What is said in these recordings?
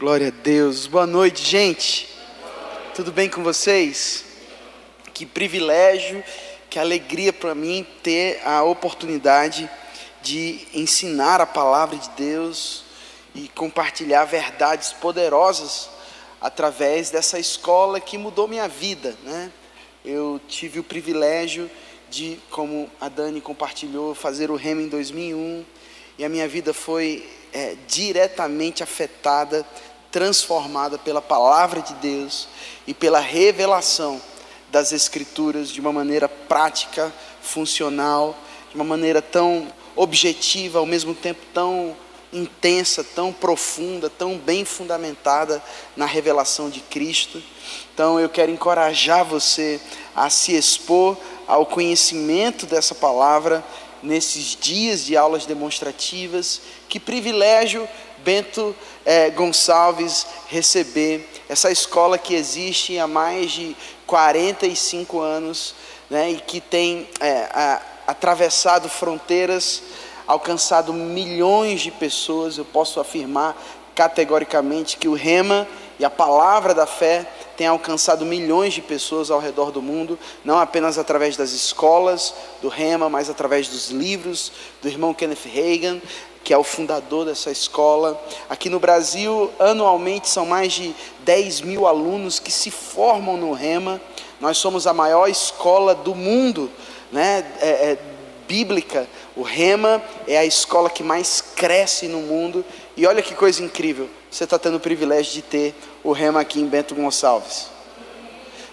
Glória a Deus. Boa noite, gente. Tudo bem com vocês? Que privilégio, que alegria para mim ter a oportunidade de ensinar a palavra de Deus e compartilhar verdades poderosas através dessa escola que mudou minha vida, né? Eu tive o privilégio de, como a Dani compartilhou, fazer o Rema em 2001, e a minha vida foi diretamente afetada, transformada pela palavra de Deus e pela revelação das Escrituras de uma maneira prática, funcional, de uma maneira tão objetiva, ao mesmo tempo tão intensa, tão profunda, tão bem fundamentada na revelação de Cristo. Então eu quero encorajar você a se expor ao conhecimento dessa palavra nesses dias de aulas demonstrativas. Que privilégio, Bento Gonçalves, receber essa escola que existe há mais de 45 anos, né, e que tem atravessado fronteiras, alcançado milhões de pessoas. Eu posso afirmar categoricamente que o Rema e a palavra da fé tem alcançado milhões de pessoas ao redor do mundo, não apenas através das escolas do Rema, mas através dos livros do irmão Kenneth Hagin, que é o fundador dessa escola. Aqui no Brasil, anualmente, são mais de 10 mil alunos que se formam no Rema. Nós somos a maior escola do mundo, né, bíblica. O Rema é a escola que mais cresce no mundo. E olha que coisa incrível, você está tendo o privilégio de ter o Rema aqui em Bento Gonçalves.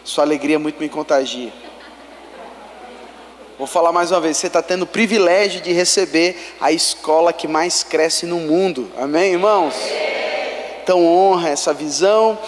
Sua alegria muito me contagia. Vou falar mais uma vez, você está tendo o privilégio de receber a escola que mais cresce no mundo. Amém, irmãos? Então honra essa visão,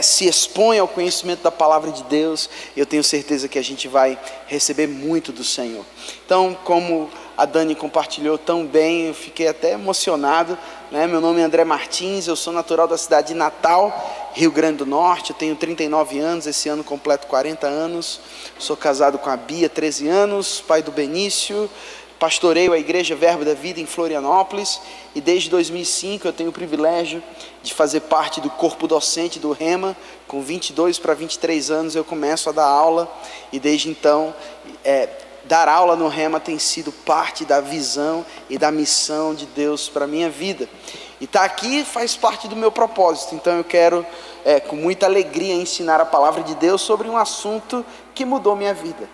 se expõe ao conhecimento da palavra de Deus. Eu tenho certeza que a gente vai receber muito do Senhor. Então, como a Dani compartilhou tão bem, eu fiquei até emocionado, né? Meu nome é André Martins, eu sou natural da cidade de Natal, Rio Grande do Norte. Eu tenho 39 anos, esse ano completo 40 anos. Sou casado com a Bia, 13 anos, pai do Benício. Pastoreio a Igreja Verbo da Vida em Florianópolis, e desde 2005 eu tenho o privilégio de fazer parte do corpo docente do Rema. Com 22 para 23 anos eu começo a dar aula, e desde então dar aula no Rema tem sido parte da visão e da missão de Deus para a minha vida. E estar aqui faz parte do meu propósito. Então eu quero, com muita alegria, ensinar a palavra de Deus sobre um assunto que mudou minha vida.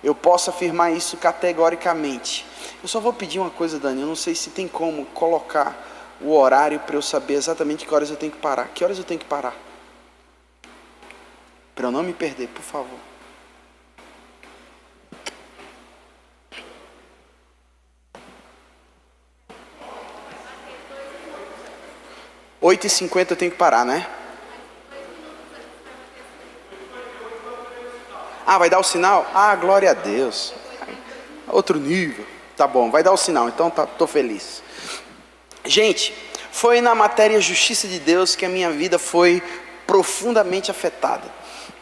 Eu posso afirmar isso categoricamente. Eu só vou pedir uma coisa, Dani, eu não sei se tem como colocar o horário para eu saber exatamente que horas eu tenho que parar. Que horas eu tenho que parar? Para eu não me perder, por favor. – 8h50 eu tenho que parar, né? Ah, vai dar o sinal? Ah, glória a Deus. Outro nível. Tá bom, vai dar o sinal, então tô feliz. Gente, foi na matéria Justiça de Deus que a minha vida foi profundamente afetada.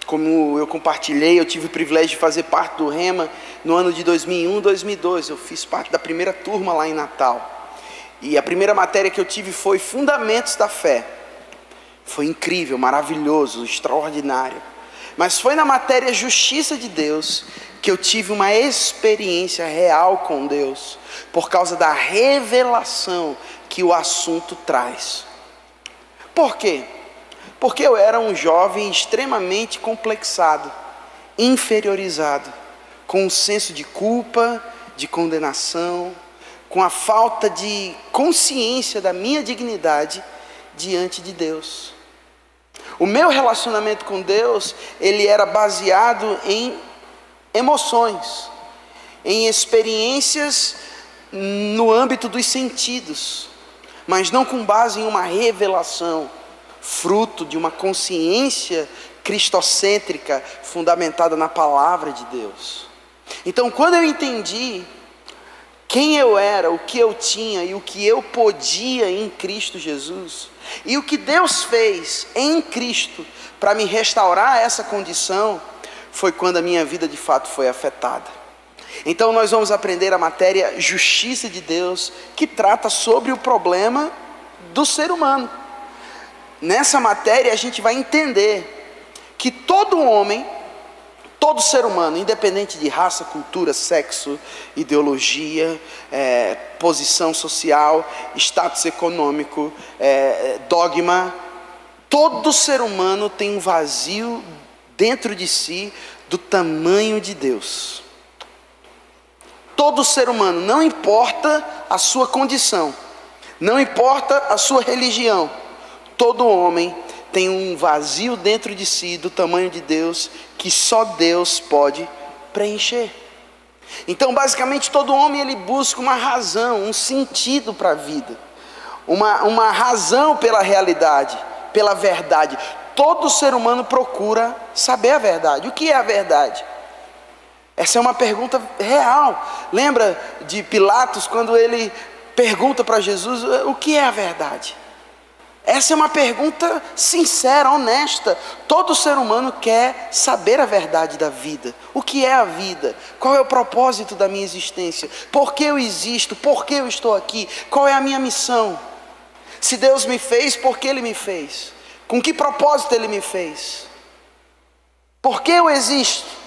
Como eu compartilhei, eu tive o privilégio de fazer parte do Rema no ano de 2001, 2002. Eu fiz parte da primeira turma lá em Natal. E a primeira matéria que eu tive foi Fundamentos da Fé. Foi incrível, maravilhoso, extraordinário. Mas foi na matéria Justiça de Deus que eu tive uma experiência real com Deus, por causa da revelação que o assunto traz. Por quê? Porque eu era um jovem extremamente complexado, inferiorizado, com um senso de culpa, de condenação, com a falta de consciência da minha dignidade diante de Deus. O meu relacionamento com Deus, ele era baseado em emoções, em experiências no âmbito dos sentidos, mas não com base em uma revelação, fruto de uma consciência cristocêntrica fundamentada na palavra de Deus. Então, quando eu entendi quem eu era, o que eu tinha e o que eu podia em Cristo Jesus, e o que Deus fez em Cristo para me restaurar essa condição, foi quando a minha vida de fato foi afetada. Então nós vamos aprender a matéria Justiça de Deus, que trata sobre o problema do ser humano. nessa matéria a gente vai entender que todo homem, todo ser humano, independente de raça, cultura, sexo, ideologia, posição social, status econômico, dogma, todo ser humano tem um vazio dentro de si do tamanho de Deus. Todo ser humano, não importa a sua condição, não importa a sua religião, todo homem tem um vazio dentro de si do tamanho de Deus, que só Deus pode preencher. Então basicamente todo homem ele busca uma razão, um sentido para a vida, uma razão pela realidade, pela verdade. Todo ser humano procura saber a verdade. O que é a verdade? Essa é uma pergunta real. Lembra de Pilatos quando ele pergunta para Jesus, o que é a verdade? Essa é uma pergunta sincera, honesta. Todo ser humano quer saber a verdade da vida. O que é a vida? Qual é o propósito da minha existência? Por que eu existo? Por que eu estou aqui? Qual é a minha missão? Se Deus me fez, por que Ele me fez? Com que propósito Ele me fez? Por que eu existo?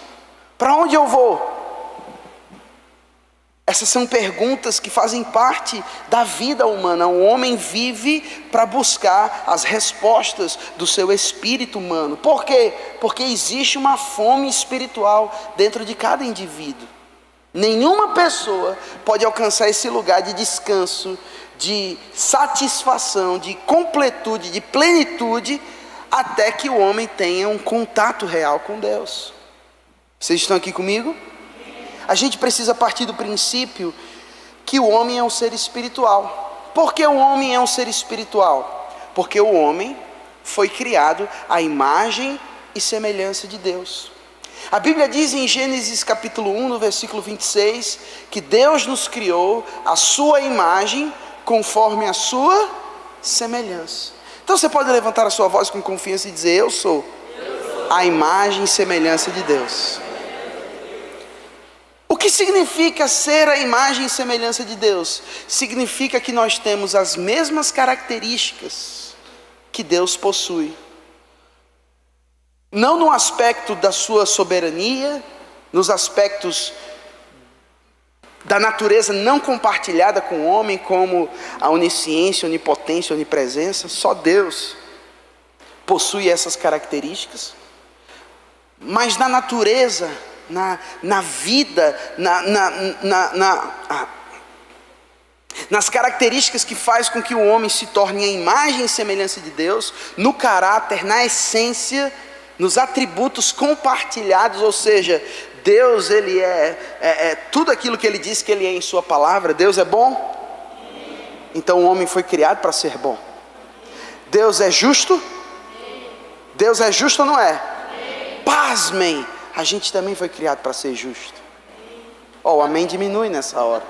Para onde eu vou? Essas são perguntas que fazem parte da vida humana. O homem vive para buscar as respostas do seu espírito humano. Por quê? Porque existe uma fome espiritual dentro de cada indivíduo. Nenhuma pessoa pode alcançar esse lugar de descanso, de satisfação, de completude, de plenitude, até que o homem tenha um contato real com Deus. Vocês estão aqui comigo? A gente precisa partir do princípio que o homem é um ser espiritual. Por que o homem é um ser espiritual? Porque o homem foi criado à imagem e semelhança de Deus. A Bíblia diz em Gênesis capítulo 1, no versículo 26, que Deus nos criou à sua imagem, conforme a sua semelhança. Então você pode levantar a sua voz com confiança e dizer, eu sou a imagem e semelhança de Deus. O que significa ser a imagem e semelhança de Deus? Significa que nós temos as mesmas características que Deus possui. Não no aspecto da sua soberania, nos aspectos da natureza não compartilhada com o homem, como a onisciência, onipotência, onipresença. Só Deus possui essas características. Mas na natureza, na vida, nas características que faz com que o homem se torne a imagem e semelhança de Deus, no caráter, na essência, nos atributos compartilhados, ou seja, Deus ele é tudo aquilo que Ele diz que Ele é em sua palavra. Deus é bom? Então o homem foi criado para ser bom. Deus é justo? Deus é justo ou não é? Pasmem, a gente também foi criado para ser justo. O amém diminui nessa hora.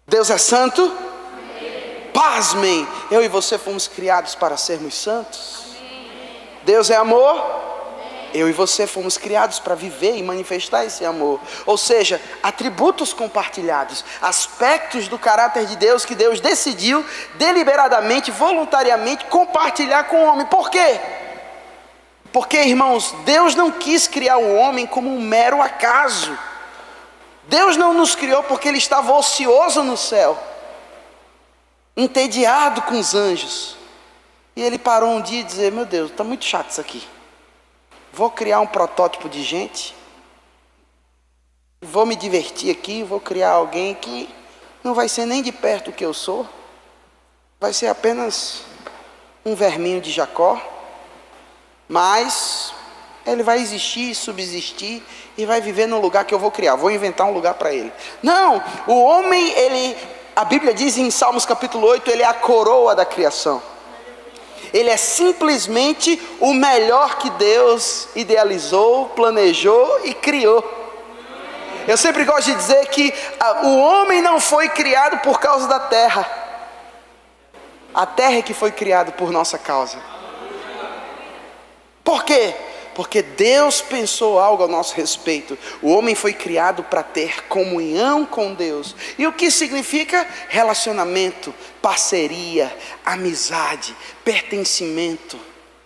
Deus é santo? Pasmem, eu e você fomos criados para sermos santos. Deus é amor? Eu e você fomos criados para viver e manifestar esse amor. Ou seja, atributos compartilhados, aspectos do caráter de Deus que Deus decidiu deliberadamente, voluntariamente compartilhar com o homem. Por quê? Porque, irmãos, Deus não quis criar o homem como um mero acaso. Deus não nos criou porque Ele estava ocioso no céu, entediado com os anjos. E Ele parou um dia e disse, meu Deus, está muito chato isso aqui. Vou criar um protótipo de gente, vou me divertir aqui, vou criar alguém que não vai ser nem de perto o que eu sou, vai ser apenas um verminho de Jacó, mas ele vai existir, subsistir e vai viver no lugar que eu vou criar, vou inventar um lugar para ele. Não, o homem, a Bíblia diz em Salmos capítulo 8, ele é a coroa da criação. Ele é simplesmente o melhor que Deus idealizou, planejou e criou. Eu sempre gosto de dizer que o homem não foi criado por causa da terra. A terra é que foi criada por nossa causa. Por quê? Porque Deus pensou algo ao nosso respeito. O homem foi criado para ter comunhão com Deus. E o que significa? Relacionamento, parceria, amizade, pertencimento,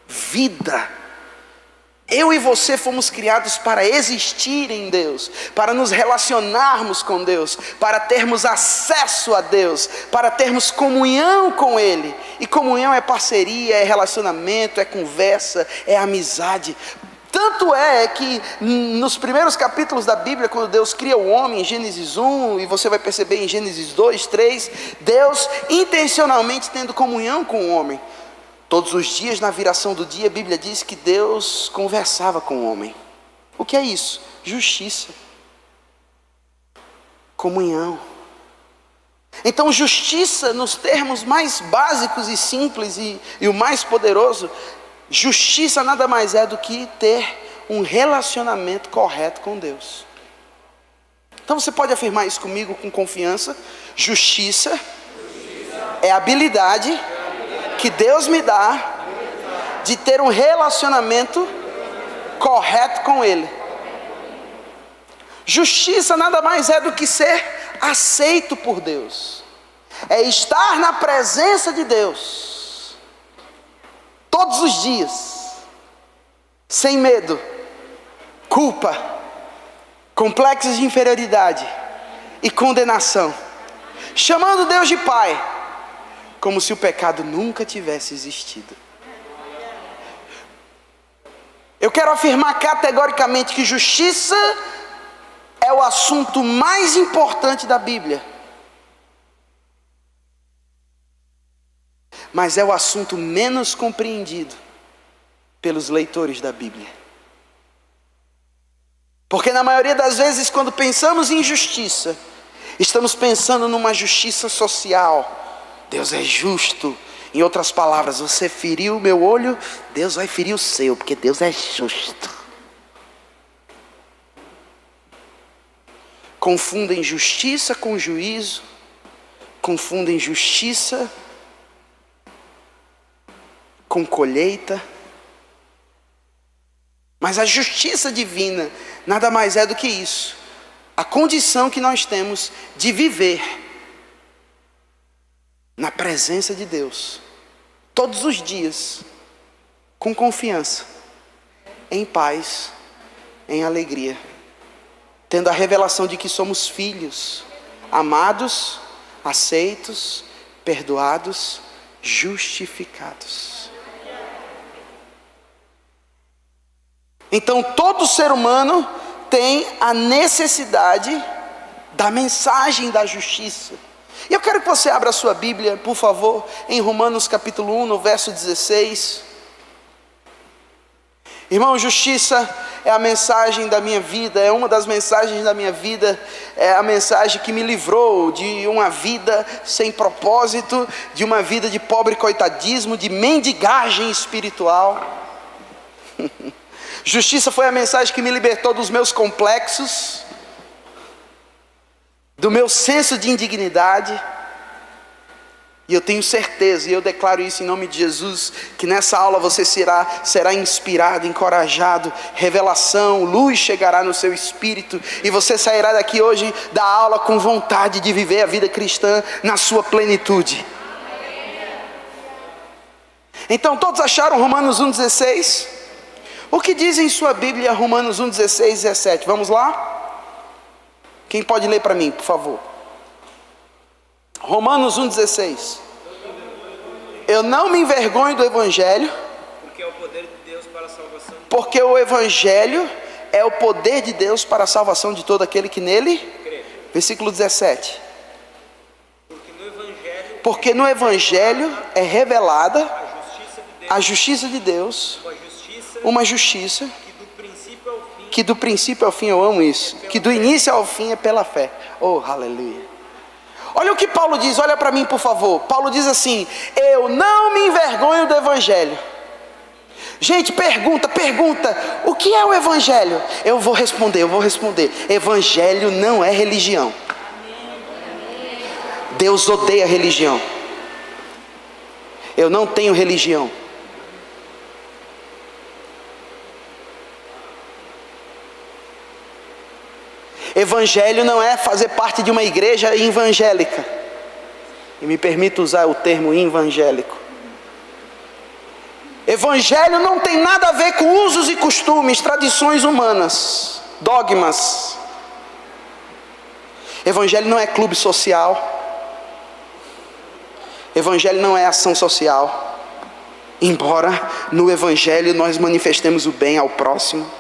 vida. Eu e você fomos criados para existir em Deus, para nos relacionarmos com Deus, para termos acesso a Deus, para termos comunhão com Ele. E comunhão é parceria, é relacionamento, é conversa, é amizade. Tanto é que nos primeiros capítulos da Bíblia, quando Deus cria o homem, em Gênesis 1, e você vai perceber em Gênesis 2, 3, Deus intencionalmente tendo comunhão com o homem. Todos os dias, na viração do dia, a Bíblia diz que Deus conversava com o homem. O que é isso? Justiça. Comunhão. Então, justiça, nos termos mais básicos e simples e o mais poderoso, justiça nada mais é do que ter um relacionamento correto com Deus. Então você pode afirmar isso comigo com confiança. Justiça é a habilidade que Deus me dá de ter um relacionamento correto com Ele. Justiça nada mais é do que ser aceito por Deus. É estar na presença de Deus todos os dias, sem medo, culpa, complexos de inferioridade e condenação, chamando Deus de Pai, como se o pecado nunca tivesse existido. Eu quero afirmar categoricamente que justiça é o assunto mais importante da Bíblia, mas é o assunto menos compreendido pelos leitores da Bíblia. Porque na maioria das vezes, quando pensamos em justiça, estamos pensando numa justiça social. Deus é justo. Em outras palavras, você feriu o meu olho, Deus vai ferir o seu, porque Deus é justo. Confundem justiça com juízo, confundem justiça com colheita. Mas a justiça divina nada mais é do que isso. A condição que nós temos de viver na presença de Deus, todos os dias, com confiança, em paz, em alegria, tendo a revelação de que somos filhos, amados, aceitos, perdoados, justificados. Então todo ser humano tem a necessidade da mensagem da justiça. E eu quero que você abra a sua Bíblia, por favor, em Romanos capítulo 1, no verso 16. Irmão, justiça é a mensagem da minha vida, é uma das mensagens da minha vida, é a mensagem que me livrou de uma vida sem propósito, de uma vida de pobre coitadismo, de mendigagem espiritual. Justiça foi a mensagem que me libertou dos meus complexos, do meu senso de indignidade. E eu tenho certeza, e eu declaro isso em nome de Jesus, que nessa aula você será inspirado, encorajado, revelação, luz chegará no seu espírito, e você sairá daqui hoje da aula com vontade de viver a vida cristã na sua plenitude. Então todos acharam Romanos 1,16? O que diz em sua Bíblia Romanos 1,16 e 17? Vamos lá? Quem pode ler para mim, por favor? Romanos 1,16. Eu não me envergonho do Evangelho, porque é o poder de Deus para a salvação. Porque o Evangelho é o poder de Deus para a salvação de todo aquele que nele crê. Versículo 17. Porque no Evangelho é revelada a justiça de Deus, uma justiça que do princípio ao fim, eu amo isso, que do início ao fim é pela fé. Oh, aleluia. Olha o que Paulo diz, olha para mim por favor. Paulo diz assim: eu não me envergonho do Evangelho. Gente, pergunta, o que é o Evangelho? Eu vou responder. Evangelho não é religião. Deus odeia religião. Eu não tenho religião. Evangelho não é fazer parte de uma igreja evangélica. E me permito usar o termo evangélico. Evangelho não tem nada a ver com usos e costumes, tradições humanas, dogmas. Evangelho não é clube social. Evangelho não é ação social. Embora no Evangelho nós manifestemos o bem ao próximo.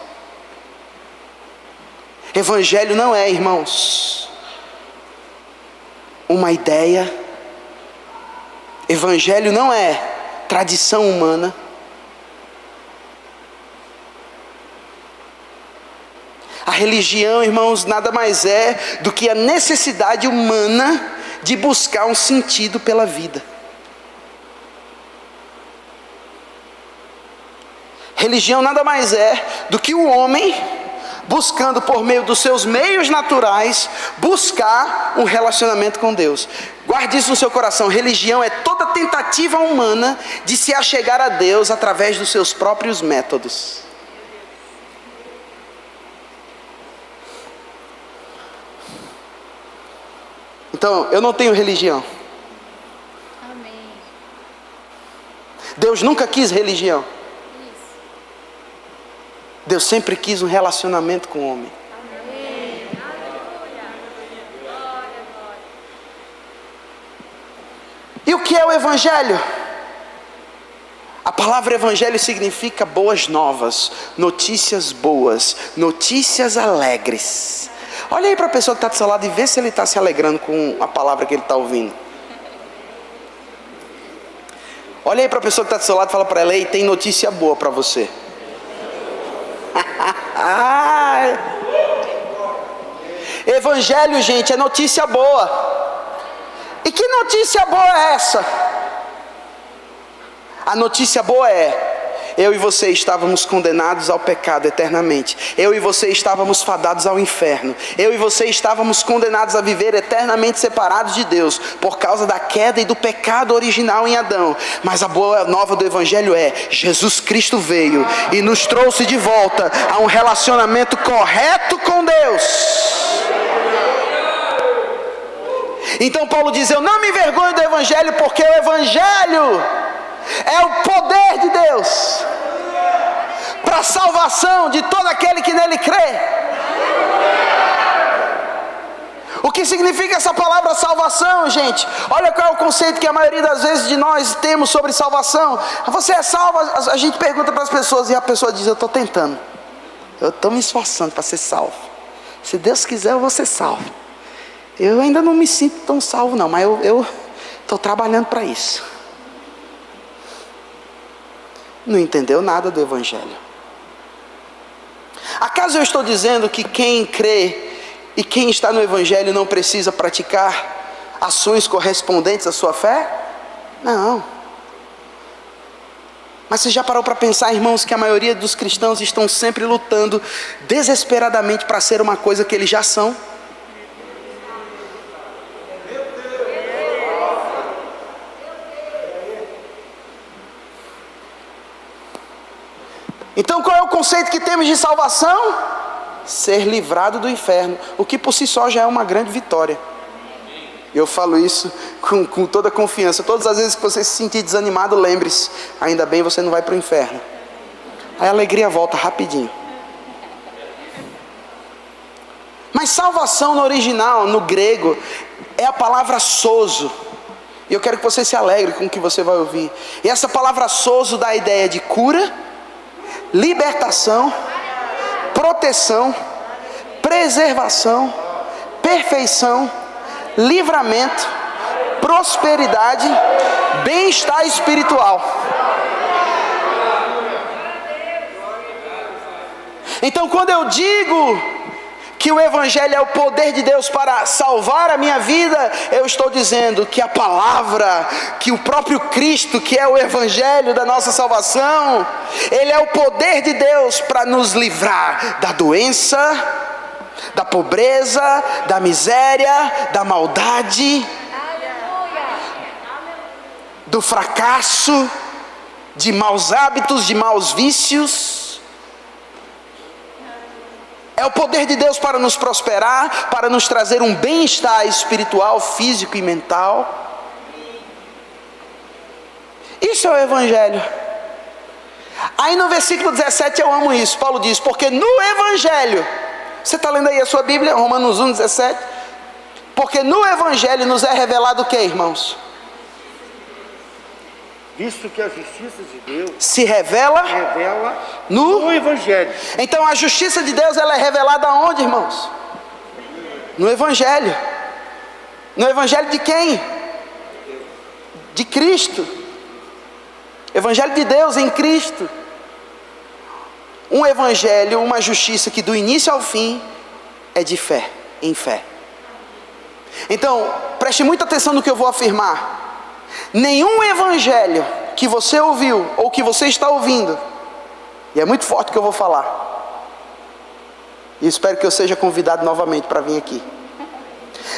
Evangelho não é, irmãos, uma ideia. Evangelho não é tradição humana. A religião, irmãos, nada mais é do que a necessidade humana de buscar um sentido pela vida. Religião nada mais é do que o homem buscando por meio dos seus meios naturais, buscar um relacionamento com Deus. Guarde isso no seu coração. Religião é toda tentativa humana de se achegar a Deus através dos seus próprios métodos. Então, eu não tenho religião. Amém. Deus nunca quis religião. Deus sempre quis um relacionamento com o homem. Amém. Aleluia. Glória, glória. E o que é o Evangelho? A palavra Evangelho significa boas novas, notícias boas, notícias alegres. Olha aí para a pessoa que está do seu lado e vê se ele está se alegrando com a palavra que ele está ouvindo. Olha aí para a pessoa que está do seu lado e fala para ela: ei, tem notícia boa para você. Evangelho, gente, é notícia boa. E que notícia boa é essa? A notícia boa é: eu e você estávamos condenados ao pecado eternamente. Eu e você estávamos fadados ao inferno. Eu e você estávamos condenados a viver eternamente separados de Deus, por causa da queda e do pecado original em Adão. Mas a boa nova do Evangelho é: Jesus Cristo veio e nos trouxe de volta a um relacionamento correto com Deus. Então Paulo diz: eu não me envergonho do Evangelho, porque o Evangelho é o poder de Deus para a salvação de todo aquele que nele crê. O que significa essa palavra salvação, gente? Olha qual é o conceito que a maioria das vezes de nós temos sobre salvação. Você é salvo? A gente pergunta para as pessoas e a pessoa diz: eu estou tentando, eu estou me esforçando para ser salvo. Se Deus quiser, eu vou ser salvo. Eu ainda não me sinto tão salvo não, mas eu estou trabalhando para isso. Não entendeu nada do Evangelho. Acaso eu estou dizendo que quem crê e quem está no Evangelho não precisa praticar ações correspondentes à sua fé? Não. Mas você já parou para pensar, irmãos, que a maioria dos cristãos estão sempre lutando desesperadamente para ser uma coisa que eles já são? Então qual é o conceito que temos de salvação? Ser livrado do inferno, o que por si só já é uma grande vitória. Eu falo isso com toda confiança. Todas as vezes que você se sentir desanimado, lembre-se: ainda bem você não vai para o inferno. Aí a alegria volta rapidinho. Mas salvação no original, no grego, é a palavra sozo. E eu quero que você se alegre com o que você vai ouvir. E essa palavra sozo dá a ideia de cura, libertação, proteção, preservação, perfeição, livramento, prosperidade, bem-estar espiritual. Então, quando eu digo que o Evangelho é o poder de Deus para salvar a minha vida, eu estou dizendo que a palavra, que o próprio Cristo, que é o Evangelho da nossa salvação, Ele é o poder de Deus para nos livrar da doença, da pobreza, da miséria, da maldade, do fracasso, de maus hábitos, de maus vícios. É o poder de Deus para nos prosperar, para nos trazer um bem-estar espiritual, físico e mental. Isso é o Evangelho. Aí no versículo 17 eu amo isso. Paulo diz: porque no Evangelho, você está lendo aí a sua Bíblia, Romanos 1, 17? Porque no Evangelho nos é revelado o que, irmãos? Visto que a justiça de Deus Se revela no Evangelho. Então a justiça de Deus, ela é revelada aonde, irmãos? No Evangelho. No Evangelho de quem? De Cristo. Evangelho de Deus em Cristo. Um Evangelho, uma justiça que do início ao fim é de fé, em fé. Então, preste muita atenção no que eu vou afirmar. Nenhum evangelho que você ouviu ou que você está ouvindo, e é muito forte o que eu vou falar, e espero que eu seja convidado novamente para vir aqui.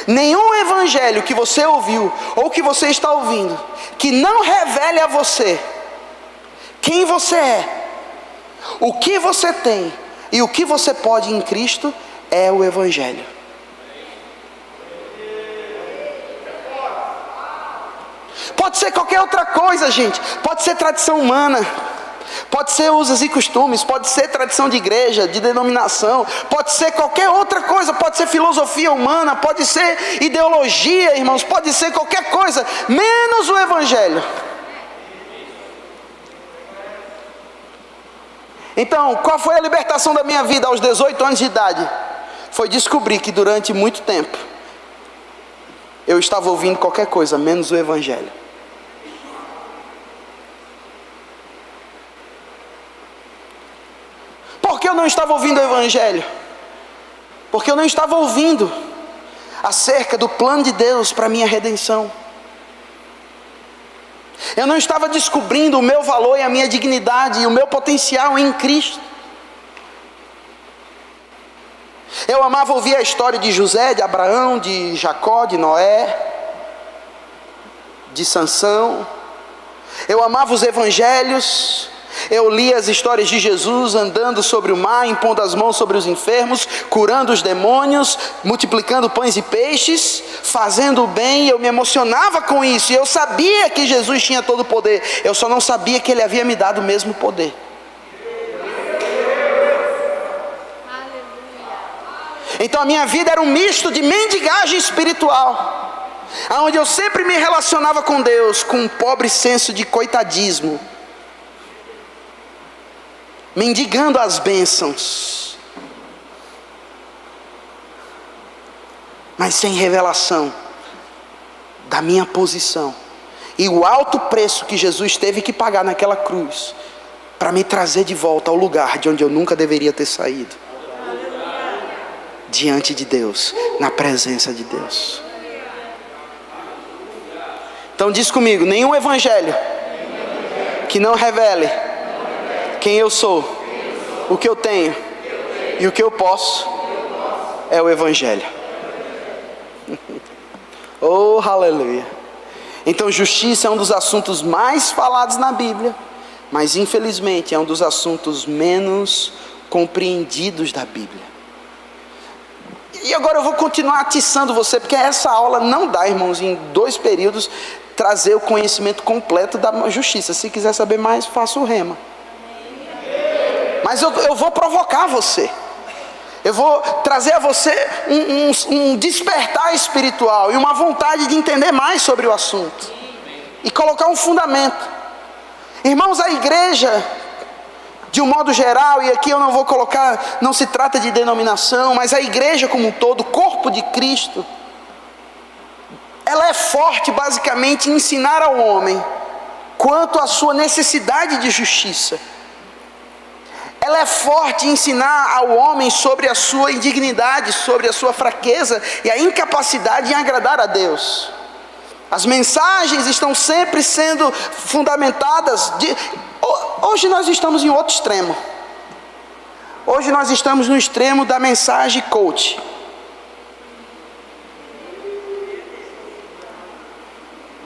Nenhum evangelho que você ouviu ou que você está ouvindo, que não revele a você quem você é, o que você tem e o que você pode em Cristo, é o Evangelho. Pode ser qualquer outra coisa, gente. Pode ser tradição humana, pode ser usos e costumes, pode ser tradição de igreja, de denominação, pode ser qualquer outra coisa, pode ser filosofia humana, pode ser ideologia, irmãos, pode ser qualquer coisa, menos o Evangelho. Então, qual foi a libertação da minha vida aos 18 anos de idade? Foi descobrir que durante muito tempo eu estava ouvindo qualquer coisa, menos o Evangelho. Por que eu não estava ouvindo o Evangelho? Porque eu não estava ouvindo acerca do plano de Deus para a minha redenção. Eu não estava descobrindo o meu valor e a minha dignidade e o meu potencial em Cristo. Eu amava ouvir a história de José, de Abraão, de Jacó, de Noé, de Sansão. Eu amava os evangelhos. Eu lia as histórias de Jesus andando sobre o mar, impondo as mãos sobre os enfermos, curando os demônios, multiplicando pães e peixes, fazendo o bem. Eu me emocionava com isso, e eu sabia que Jesus tinha todo o poder. Eu só não sabia que Ele havia me dado o mesmo poder. Então a minha vida era um misto de mendigagem espiritual, onde eu sempre me relacionava com Deus com um pobre senso de coitadismo, mendigando as bênçãos, mas sem revelação da minha posição e o alto preço que Jesus teve que pagar naquela cruz para me trazer de volta ao lugar de onde eu nunca deveria ter saído, diante de Deus, na presença de Deus. Então diz comigo: nenhum evangelho que não revele quem eu sou, o que eu tenho e o que eu posso, é o Evangelho. Oh, aleluia. Então justiça é um dos assuntos mais falados na Bíblia, mas infelizmente é um dos assuntos menos compreendidos da Bíblia. E agora eu vou continuar atiçando você, porque essa aula não dá, irmãos, em 2 períodos, trazer o conhecimento completo da justiça. Se quiser saber mais, faça o rema. Mas eu vou provocar você. Eu vou trazer a você um despertar espiritual e uma vontade de entender mais sobre o assunto. E colocar um fundamento. Irmãos, a igreja, de um modo geral, e aqui eu não vou colocar, não se trata de denominação, mas a igreja como um todo, o corpo de Cristo, ela é forte basicamente em ensinar ao homem quanto à sua necessidade de justiça. Ela é forte em ensinar ao homem sobre a sua indignidade, sobre a sua fraqueza e a incapacidade em agradar a Deus. As mensagens estão sempre sendo fundamentadas. Hoje nós estamos em outro extremo. Hoje nós estamos no extremo da mensagem coach.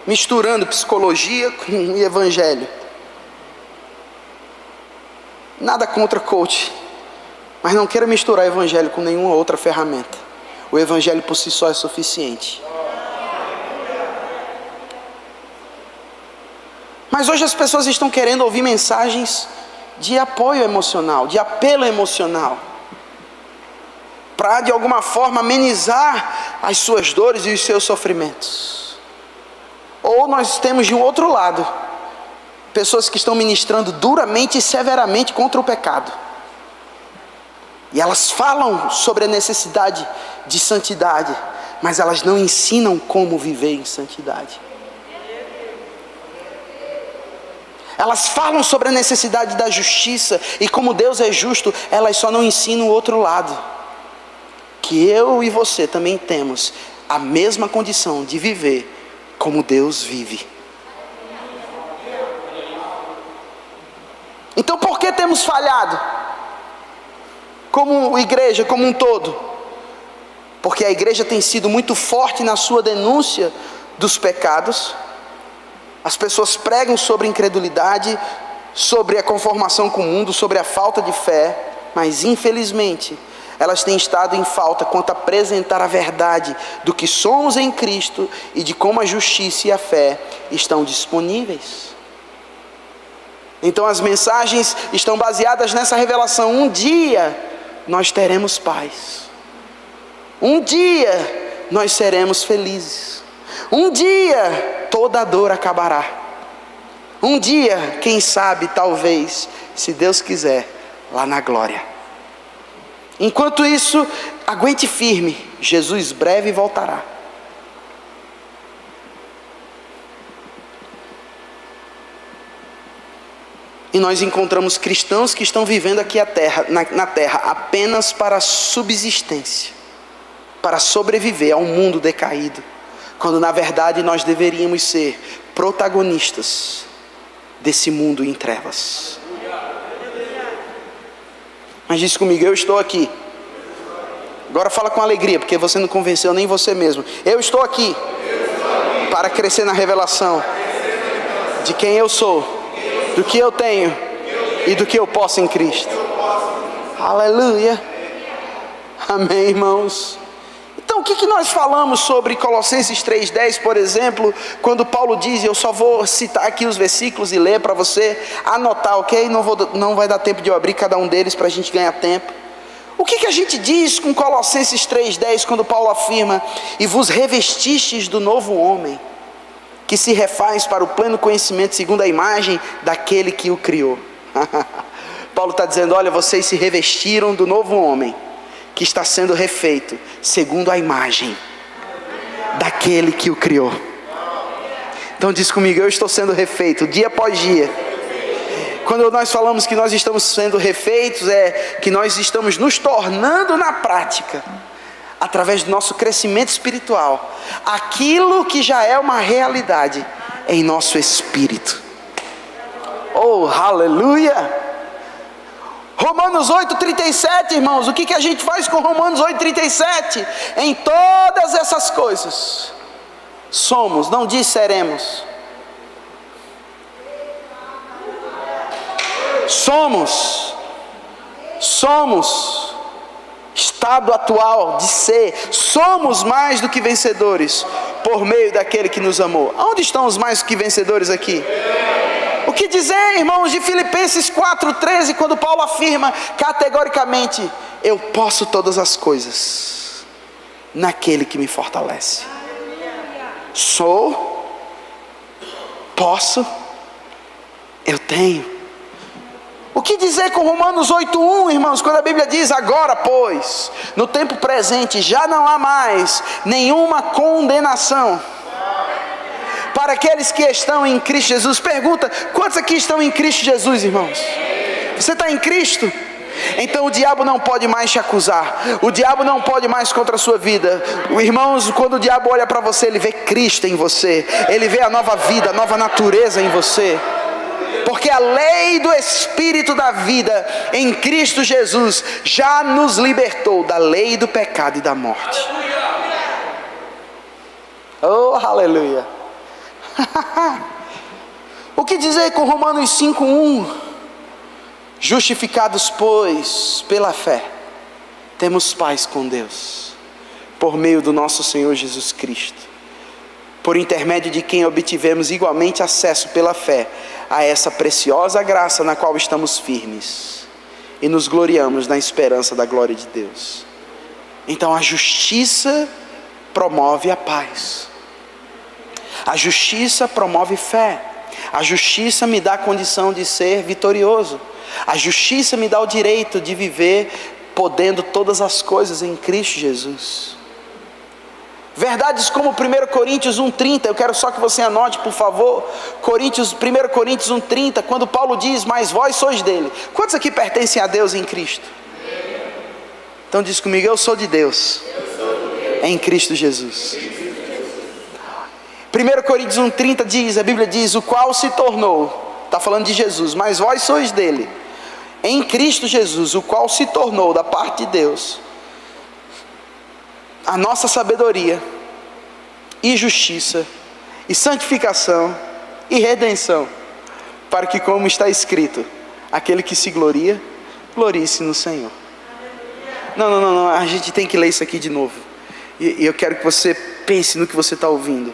Misturando psicologia com evangelho. Nada contra coach, Mas não queira misturar o evangelho com nenhuma outra ferramenta. O evangelho por si só é suficiente. Mas hoje as pessoas estão querendo ouvir mensagens de apoio emocional, de apelo emocional, para de alguma forma amenizar as suas dores e os seus sofrimentos. Ou nós temos de um outro lado, pessoas que estão ministrando duramente e severamente contra o pecado. E elas falam sobre a necessidade de santidade, mas elas não ensinam como viver em santidade. Elas falam sobre a necessidade da justiça e como Deus é justo, elas só não ensinam o outro lado. Que eu e você também temos a mesma condição de viver como Deus vive. Então por que temos falhado? Como igreja, como um todo? Porque a igreja tem sido muito forte na sua denúncia dos pecados. As pessoas pregam sobre incredulidade, sobre a conformação com o mundo, sobre a falta de fé, mas infelizmente elas têm estado em falta quanto a apresentar a verdade do que somos em Cristo e de como a justiça e a fé estão disponíveis. Então as mensagens estão baseadas nessa revelação. Um dia nós teremos paz. Um dia nós seremos felizes. Um dia toda a dor acabará. Um dia, quem sabe, talvez, se Deus quiser, lá na glória. Enquanto isso, aguente firme, Jesus breve voltará. E nós encontramos cristãos que estão vivendo aqui na terra apenas para a subsistência, para sobreviver ao mundo decaído, quando na verdade nós deveríamos ser protagonistas desse mundo em trevas. Mas diz comigo, eu estou aqui. Agora fala com alegria, porque você não convenceu nem você mesmo. Eu estou aqui para crescer na revelação de quem eu sou, do que eu tenho e do que eu posso em Cristo. Aleluia. Amém, irmãos. Então o que nós falamos sobre Colossenses 3,10, por exemplo, quando Paulo diz, eu só vou citar aqui os versículos e ler para você anotar, ok? Não vai dar tempo de eu abrir cada um deles para a gente ganhar tempo. O que a gente diz com Colossenses 3,10, quando Paulo afirma, e vos revestistes do novo homem, que se refaz para o pleno conhecimento segundo a imagem daquele que o criou. Paulo está dizendo, olha, vocês se revestiram do novo homem, que está sendo refeito segundo a imagem daquele que o criou. Então diz comigo, eu estou sendo refeito dia após dia. Quando nós falamos que nós estamos sendo refeitos, é que nós estamos nos tornando na prática, através do nosso crescimento espiritual, aquilo que já é uma realidade em nosso espírito. Oh, aleluia! Romanos 8,37, irmãos, o que a gente faz com Romanos 8,37? Em todas essas coisas, somos, não diz seremos. Somos, estado atual de ser, somos mais do que vencedores, por meio daquele que nos amou. Aonde estão os mais do que vencedores aqui? O que dizer, irmãos, de Filipenses 4,13, quando Paulo afirma categoricamente, eu posso todas as coisas, naquele que me fortalece. Sou, posso, eu tenho. O que dizer com Romanos 8,1, irmãos, quando a Bíblia diz, agora pois, no tempo presente, já não há mais nenhuma condenação para aqueles que estão em Cristo Jesus. Pergunta, quantos aqui estão em Cristo Jesus, irmãos? Você está em Cristo? Então o diabo não pode mais te acusar, o diabo não pode mais contra a sua vida. Irmãos, quando o diabo olha para você, ele vê Cristo em você, ele vê a nova vida, a nova natureza em você. Porque a lei do Espírito da vida em Cristo Jesus já nos libertou da lei do pecado e da morte. Oh, aleluia. O que dizer com Romanos 5,1? Justificados, pois, pela fé, temos paz com Deus, por meio do nosso Senhor Jesus Cristo, por intermédio de quem obtivemos igualmente acesso pela fé a essa preciosa graça na qual estamos firmes e nos gloriamos na esperança da glória de Deus. Então a justiça promove a paz, a justiça promove fé, a justiça me dá a condição de ser vitorioso, a justiça me dá o direito de viver podendo todas as coisas em Cristo Jesus. Verdades como 1 Coríntios 1,30, eu quero só que você anote, por favor. 1 Coríntios 1,30, quando Paulo diz, mas vós sois dele. Quantos aqui pertencem a Deus em Cristo? Então diz comigo, eu sou de Deus, em Cristo Jesus. 1 Coríntios 1,30 diz, a Bíblia diz, o qual se tornou, está falando de Jesus, mas vós sois dele, em Cristo Jesus, o qual se tornou da parte de Deus a nossa sabedoria, e justiça, e santificação, e redenção, para que, como está escrito, aquele que se gloria, glorie-se no Senhor. Não, a gente tem que ler isso aqui de novo, e eu quero que você pense no que você está ouvindo.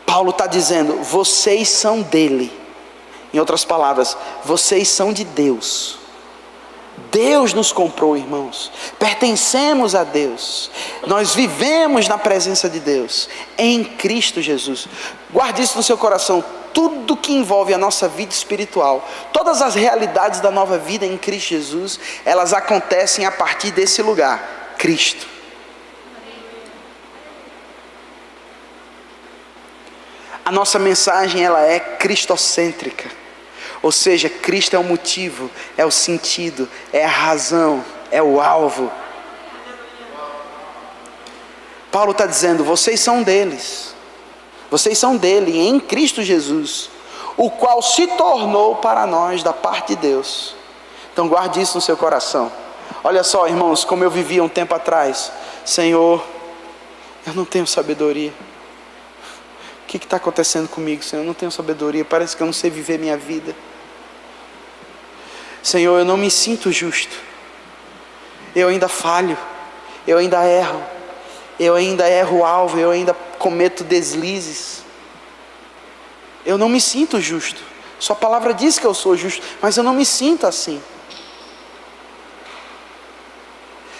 Paulo está dizendo, vocês são dele, em outras palavras, vocês são de Deus. Deus nos comprou, irmãos, pertencemos a Deus, nós vivemos na presença de Deus, em Cristo Jesus. Guarde isso no seu coração, tudo que envolve a nossa vida espiritual, todas as realidades da nova vida em Cristo Jesus, elas acontecem a partir desse lugar, Cristo. A nossa mensagem, ela é cristocêntrica. Ou seja, Cristo é o motivo, é o sentido, é a razão, é o alvo. Paulo está dizendo, vocês são deles. Vocês são dele em Cristo Jesus, o qual se tornou para nós da parte de Deus. Então guarde isso no seu coração. Olha só, irmãos, como eu vivia um tempo atrás. Senhor, eu não tenho sabedoria. O que está acontecendo comigo, Senhor? Eu não tenho sabedoria, parece que eu não sei viver minha vida. Senhor, eu não me sinto justo. Eu ainda falho, eu ainda erro o alvo, eu ainda cometo deslizes. Eu não me sinto justo. Sua palavra diz que eu sou justo, mas eu não me sinto assim.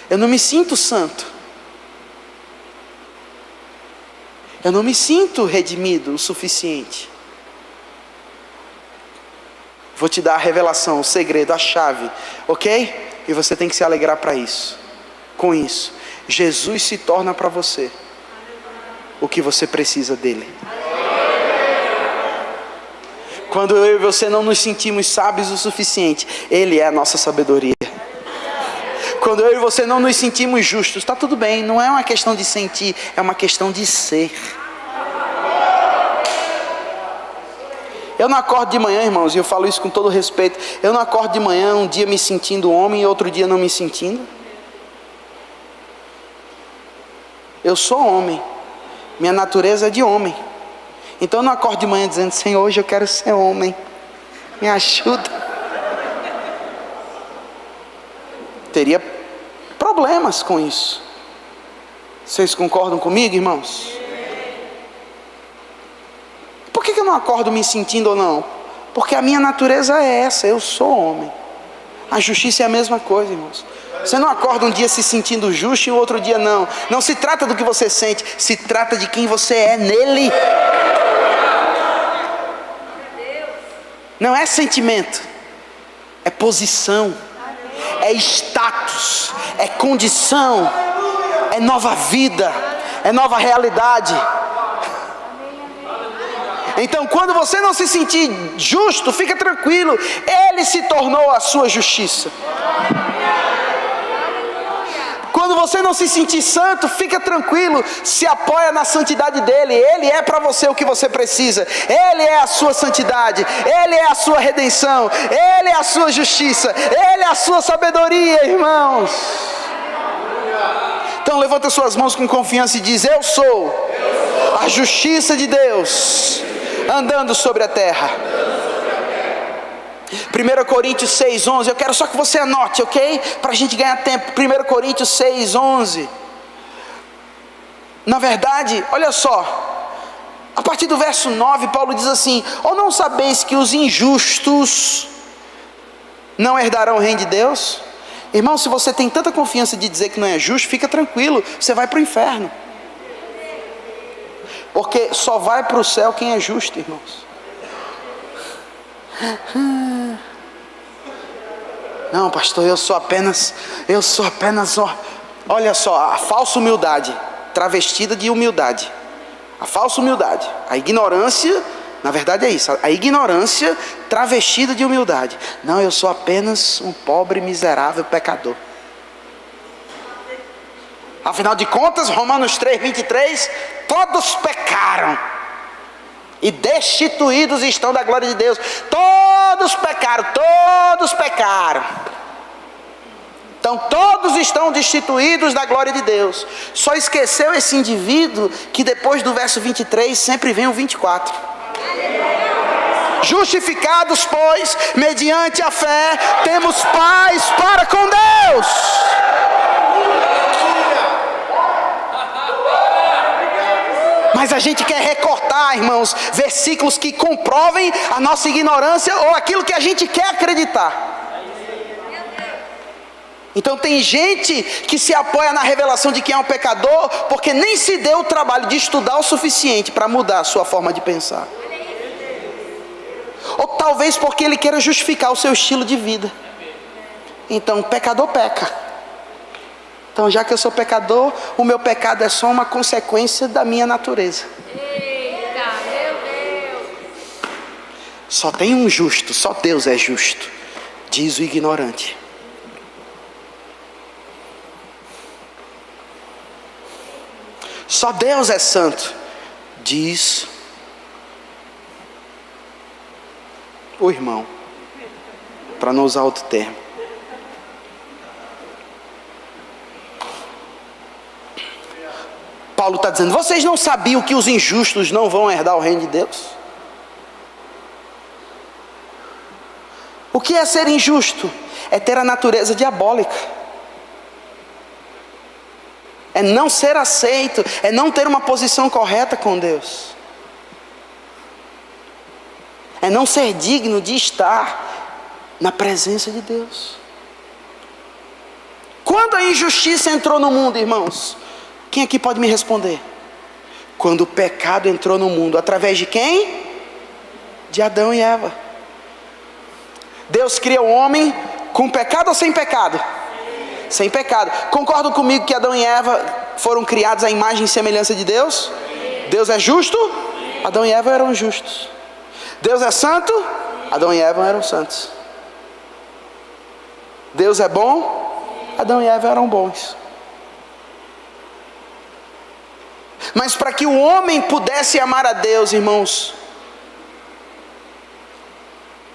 Eu não me sinto santo. Eu não me sinto redimido o suficiente. Vou te dar a revelação, o segredo, a chave, ok? E você tem que se alegrar para isso. Com isso, Jesus se torna para você o que você precisa dele. Quando eu e você não nos sentimos sábios o suficiente, Ele é a nossa sabedoria. Quando eu e você não nos sentimos justos, está tudo bem, não é uma questão de sentir, é uma questão de ser. Eu não acordo de manhã, irmãos, e eu falo isso com todo respeito, eu não acordo de manhã um dia me sentindo homem e outro dia não me sentindo. Eu sou homem, minha natureza é de homem. Então eu não acordo de manhã dizendo, Senhor, hoje eu quero ser homem, me ajuda. Teria problemas com isso. Vocês concordam comigo, irmãos? Por que eu não acordo me sentindo ou não? Porque a minha natureza é essa, eu sou homem. A justiça é a mesma coisa, irmãos. Você não acorda um dia se sentindo justo e o outro dia não. Não se trata do que você sente, se trata de quem você é nele. Não é sentimento, é posição, é status, é condição, é nova vida, é nova realidade. Então, quando você não se sentir justo, fica tranquilo, Ele se tornou a sua justiça. Quando você não se sentir santo, fica tranquilo, se apoia na santidade dEle. Ele é para você o que você precisa. Ele é a sua santidade, Ele é a sua redenção, Ele é a sua justiça, Ele é a sua sabedoria, irmãos. Então levanta suas mãos com confiança e diz, eu sou a justiça de Deus andando sobre a terra. 1 Coríntios 6:11, eu quero só que você anote, ok? Para a gente ganhar tempo. 1 Coríntios 6:11. Na verdade, olha só, a partir do verso 9, Paulo diz assim: ou não sabeis que os injustos não herdarão o reino de Deus? Irmão, se você tem tanta confiança de dizer que não é justo, fica tranquilo, você vai para o inferno. Porque só vai para o céu quem é justo, irmãos. Não, pastor, eu sou apenas, olha só, a falsa humildade, travestida de humildade. A falsa humildade, a ignorância, na verdade é isso, a ignorância travestida de humildade. Não, eu sou apenas um pobre, miserável pecador. Afinal de contas, Romanos 3:23, todos pecaram e destituídos estão da glória de Deus. Todos pecaram. Então todos estão destituídos da glória de Deus. Só esqueceu esse indivíduo que depois do verso 23 sempre vem o 24. Justificados, pois, mediante a fé, temos paz para com Deus. Mas a gente quer recortar, irmãos, versículos que comprovem a nossa ignorância ou aquilo que a gente quer acreditar. Então tem gente que se apoia na revelação de quem é um pecador, porque nem se deu o trabalho de estudar o suficiente para mudar a sua forma de pensar. Ou talvez porque ele queira justificar o seu estilo de vida. Então, pecador peca. Então, já que eu sou pecador, o meu pecado é só uma consequência da minha natureza. Eita, meu Deus. Só tem um justo, só Deus é justo, diz o ignorante. Só Deus é santo, diz o irmão, para não usar outro termo. Paulo está dizendo: vocês não sabiam que os injustos não vão herdar o reino de Deus? O que é ser injusto? É ter a natureza diabólica. É não ser aceito, é não ter uma posição correta com Deus. É não ser digno de estar na presença de Deus. Quando a injustiça entrou no mundo, irmãos? Quem aqui pode me responder? Quando o pecado entrou no mundo, através de quem? De Adão e Eva. Deus cria o homem com pecado ou sem pecado? Sem pecado. Concordam comigo que Adão e Eva foram criados à imagem e semelhança de Deus? Deus é justo? Adão e Eva eram justos. Deus é santo? Adão e Eva eram santos. Deus é bom? Adão e Eva eram bons. Mas para que o homem pudesse amar a Deus, irmãos,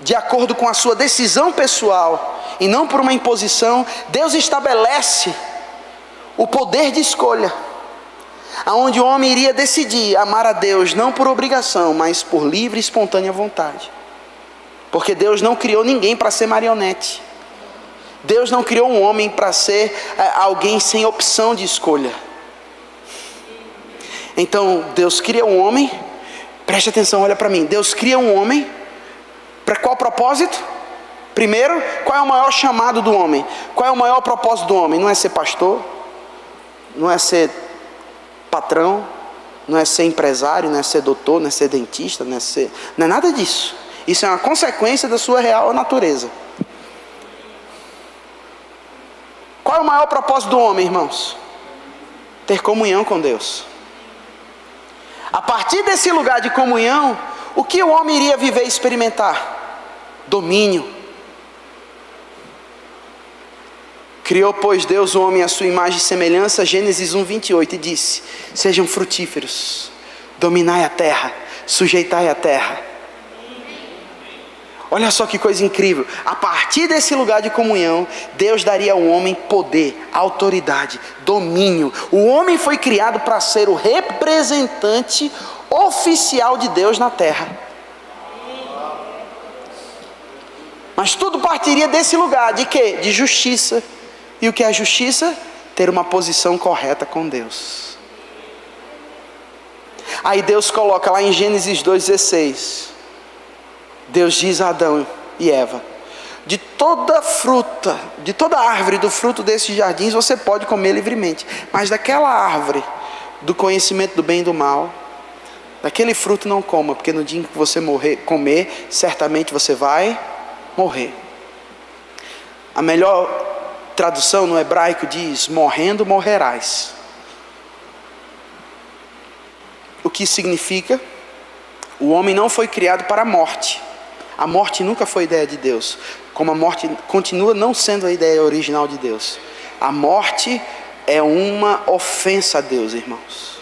de acordo com a sua decisão pessoal e não por uma imposição, Deus estabelece o poder de escolha, aonde o homem iria decidir amar a Deus não por obrigação, mas por livre e espontânea vontade. Porque Deus não criou ninguém para ser marionete. Deus não criou um homem para ser alguém sem opção de escolha. Então Deus cria um homem, preste atenção, olha para mim. Deus cria um homem para qual propósito? Primeiro, qual é o maior chamado do homem? Qual é o maior propósito do homem? Não é ser pastor, não é ser patrão, não é ser empresário, não é ser doutor, não é ser dentista, não é nada disso. Isso é uma consequência da sua real natureza. Qual é o maior propósito do homem, irmãos? Ter comunhão com Deus. A partir desse lugar de comunhão, o que o homem iria viver e experimentar? Domínio. Criou, pois, Deus o homem à sua imagem e semelhança, Gênesis 1:28, e disse: sejam frutíferos, dominai a terra, sujeitai a terra. Olha só que coisa incrível. A partir desse lugar de comunhão, Deus daria ao homem poder, autoridade, domínio. O homem foi criado para ser o representante oficial de Deus na terra. Mas tudo partiria desse lugar, de quê? De justiça. E o que é a justiça? Ter uma posição correta com Deus. Aí Deus coloca lá em Gênesis 2,16. Deus diz a Adão e Eva: de toda fruta, de toda árvore do fruto desses jardins você pode comer livremente, mas daquela árvore do conhecimento do bem e do mal, daquele fruto não coma, porque no dia em que você comer, certamente você vai morrer. A melhor tradução no hebraico diz: morrendo morrerás. O que significa? O homem não foi criado para a morte. A morte nunca foi ideia de Deus, como a morte continua não sendo a ideia original de Deus. A morte é uma ofensa a Deus, irmãos.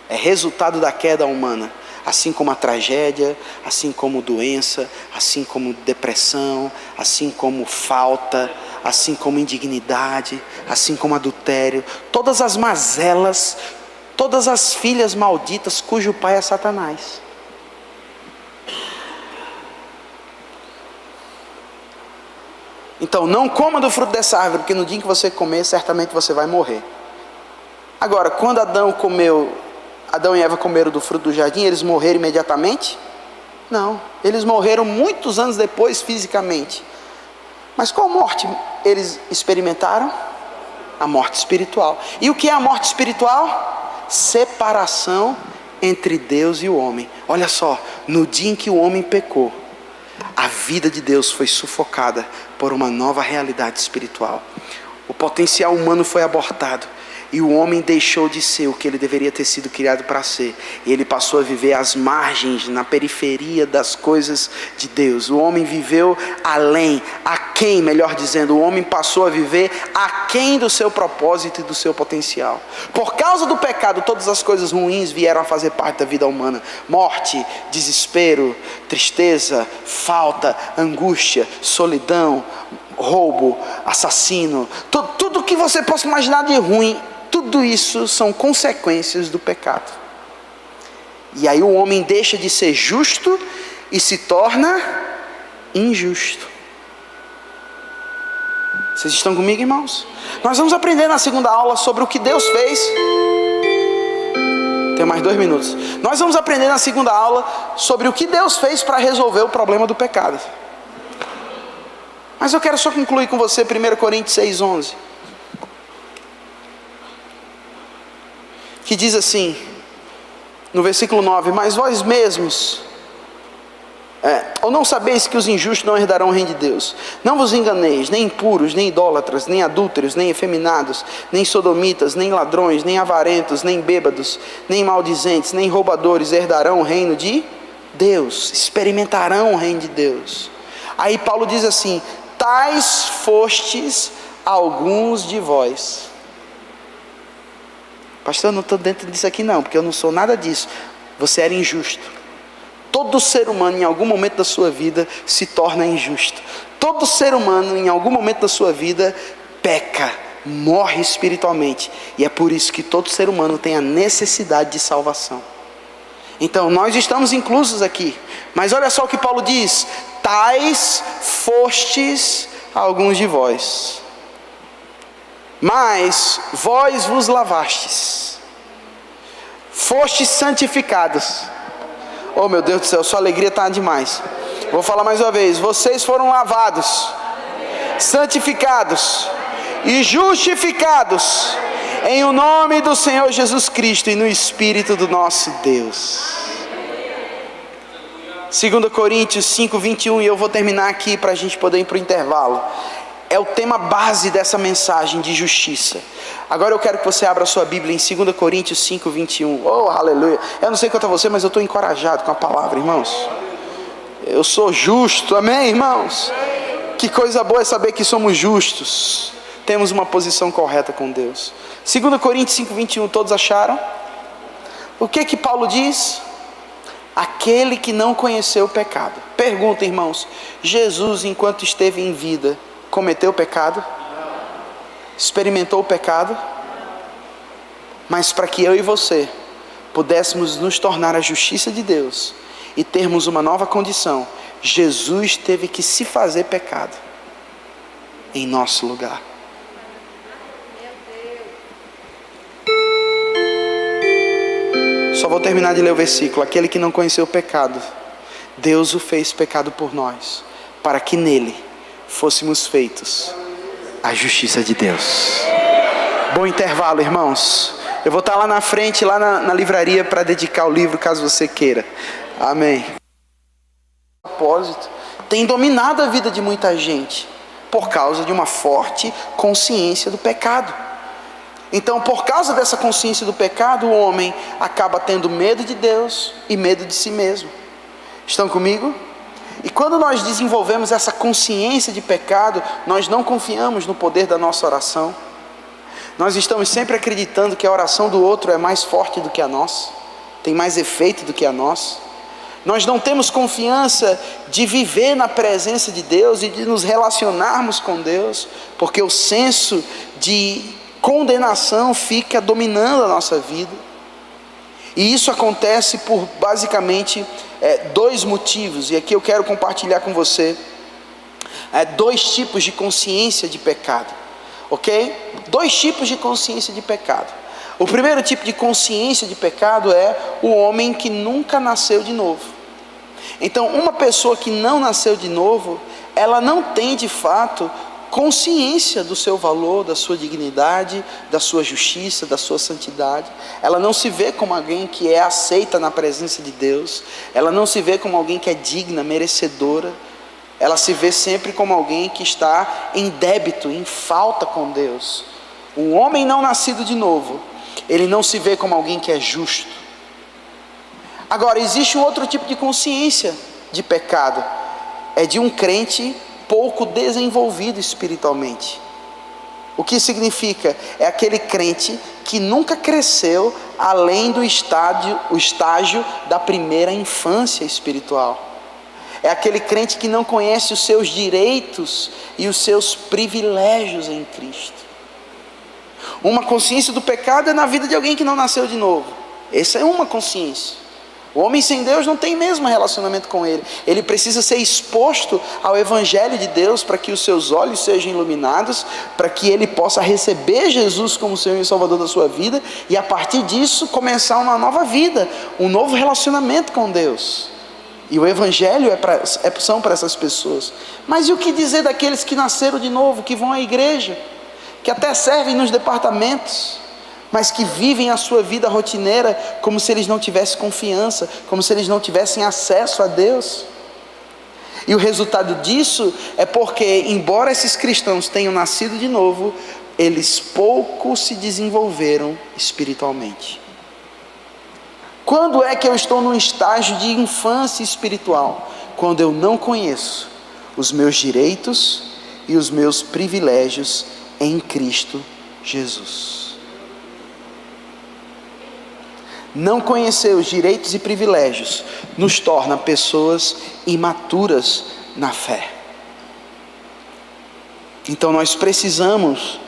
É resultado da queda humana, assim como a tragédia, assim como doença, assim como depressão, assim como falta, assim como indignidade, assim como adultério, todas as mazelas, todas as filhas malditas cujo pai é Satanás. Então não coma do fruto dessa árvore, porque no dia em que você comer, certamente você vai morrer. Agora, quando Adão e Eva comeram do fruto do jardim, eles morreram imediatamente? Não, eles morreram muitos anos depois fisicamente. Mas qual morte eles experimentaram? A morte espiritual. E o que é a morte espiritual? Separação entre Deus e o homem. Olha só, no dia em que o homem pecou, a vida de Deus foi sufocada por uma nova realidade espiritual. O potencial humano foi abortado. E o homem deixou de ser o que ele deveria ter sido criado para ser. E ele passou a viver às margens, na periferia das coisas de Deus. O homem viveu além, aquém, melhor dizendo. O homem passou a viver aquém do seu propósito e do seu potencial. Por causa do pecado, todas as coisas ruins vieram a fazer parte da vida humana. Morte, desespero, tristeza, falta, angústia, solidão, roubo, assassino, tudo que você possa imaginar de ruim. Tudo isso são consequências do pecado. E aí o homem deixa de ser justo e se torna injusto. Vocês estão comigo, irmãos? Nós vamos aprender na segunda aula sobre o que Deus fez. Tem mais 2 minutos. Nós vamos aprender na segunda aula sobre o que Deus fez para resolver o problema do pecado. Mas eu quero só concluir com você 1 Coríntios 6,11. Que diz assim, no versículo 9: mas vós mesmos, ou não sabeis que os injustos não herdarão o reino de Deus? Não vos enganeis, nem impuros, nem idólatras, nem adúlteros, nem efeminados, nem sodomitas, nem ladrões, nem avarentos, nem bêbados, nem maldizentes, nem roubadores herdarão o reino de Deus, experimentarão o reino de Deus. Aí Paulo diz assim: tais fostes alguns de vós. Pastor, eu não estou dentro disso aqui não, porque eu não sou nada disso. Você era injusto. Todo ser humano em algum momento da sua vida se torna injusto. Todo ser humano em algum momento da sua vida peca, morre espiritualmente. E é por isso que todo ser humano tem a necessidade de salvação. Então nós estamos inclusos aqui. Mas olha só o que Paulo diz: tais fostes alguns de vós, mas vós vos lavastes, fostes santificados. Oh meu Deus do céu, sua alegria está demais. Vou falar mais uma vez: vocês foram lavados, santificados e justificados em o nome do Senhor Jesus Cristo e no Espírito do nosso Deus. 2 Coríntios 5:21, e eu vou terminar aqui para a gente poder ir para o intervalo. É o tema base dessa mensagem de justiça. Agora eu quero que você abra a sua Bíblia em 2 Coríntios 5:21. Oh, aleluia. Eu não sei quanto a você, mas eu estou encorajado com a palavra, irmãos. Eu sou justo, amém, irmãos? Que coisa boa é saber que somos justos. Temos uma posição correta com Deus. 2 Coríntios 5:21, todos acharam? O que Paulo diz? Aquele que não conheceu o pecado. Pergunta, irmãos: Jesus, enquanto esteve em vida, cometeu o pecado? Experimentou o pecado? Mas para que eu e você pudéssemos nos tornar a justiça de Deus e termos uma nova condição, Jesus teve que se fazer pecado em nosso lugar. Só vou terminar de ler o versículo. Aquele que não conheceu o pecado, Deus o fez pecado por nós, para que nele fôssemos feitos a justiça de Deus. Bom intervalo, irmãos. Eu vou estar lá na frente, lá na livraria, para dedicar o livro, caso você queira. Amém. O propósito tem dominado a vida de muita gente, por causa de uma forte consciência do pecado. Então, por causa dessa consciência do pecado, o homem acaba tendo medo de Deus e medo de si mesmo. Estão comigo? E quando nós desenvolvemos essa consciência de pecado, nós não confiamos no poder da nossa oração. Nós estamos sempre acreditando que a oração do outro é mais forte do que a nossa, tem mais efeito do que a nossa. Nós não temos confiança de viver na presença de Deus e de nos relacionarmos com Deus, porque o senso de condenação fica dominando a nossa vida. E isso acontece por basicamente dois motivos, e aqui eu quero compartilhar com você dois tipos de consciência de pecado, ok? Dois tipos de consciência de pecado. O primeiro tipo de consciência de pecado é o homem que nunca nasceu de novo. Então, uma pessoa que não nasceu de novo, ela não tem de fato consciência do seu valor, da sua dignidade, da sua justiça, da sua santidade. Ela não se vê como alguém que é aceita na presença de Deus. Ela não se vê como alguém que é digna, merecedora. Ela se vê sempre como alguém que está em débito, em falta com Deus. Um homem não nascido de novo, ele não se vê como alguém que é justo. Agora, existe um outro tipo de consciência de pecado. É de um crente pouco desenvolvido espiritualmente. O que significa? É aquele crente que nunca cresceu além do estágio da primeira infância espiritual. É aquele crente que não conhece os seus direitos e os seus privilégios em Cristo. Uma consciência do pecado é na vida de alguém que não nasceu de novo. Essa é uma consciência. O homem sem Deus não tem mesmo relacionamento com Ele. Ele precisa ser exposto ao Evangelho de Deus para que os seus olhos sejam iluminados, para que ele possa receber Jesus como Senhor e Salvador da sua vida, e a partir disso começar uma nova vida, um novo relacionamento com Deus. E o Evangelho são para essas pessoas. Mas e o que dizer daqueles que nasceram de novo, que vão à igreja, que até servem nos departamentos, mas que vivem a sua vida rotineira como se eles não tivessem confiança, como se eles não tivessem acesso a Deus? E o resultado disso é porque, embora esses cristãos tenham nascido de novo, eles pouco se desenvolveram espiritualmente. Quando é que eu estou num estágio de infância espiritual? Quando eu não conheço os meus direitos e os meus privilégios em Cristo Jesus. Não conhecer os direitos e privilégios nos torna pessoas imaturas na fé. Então nós precisamos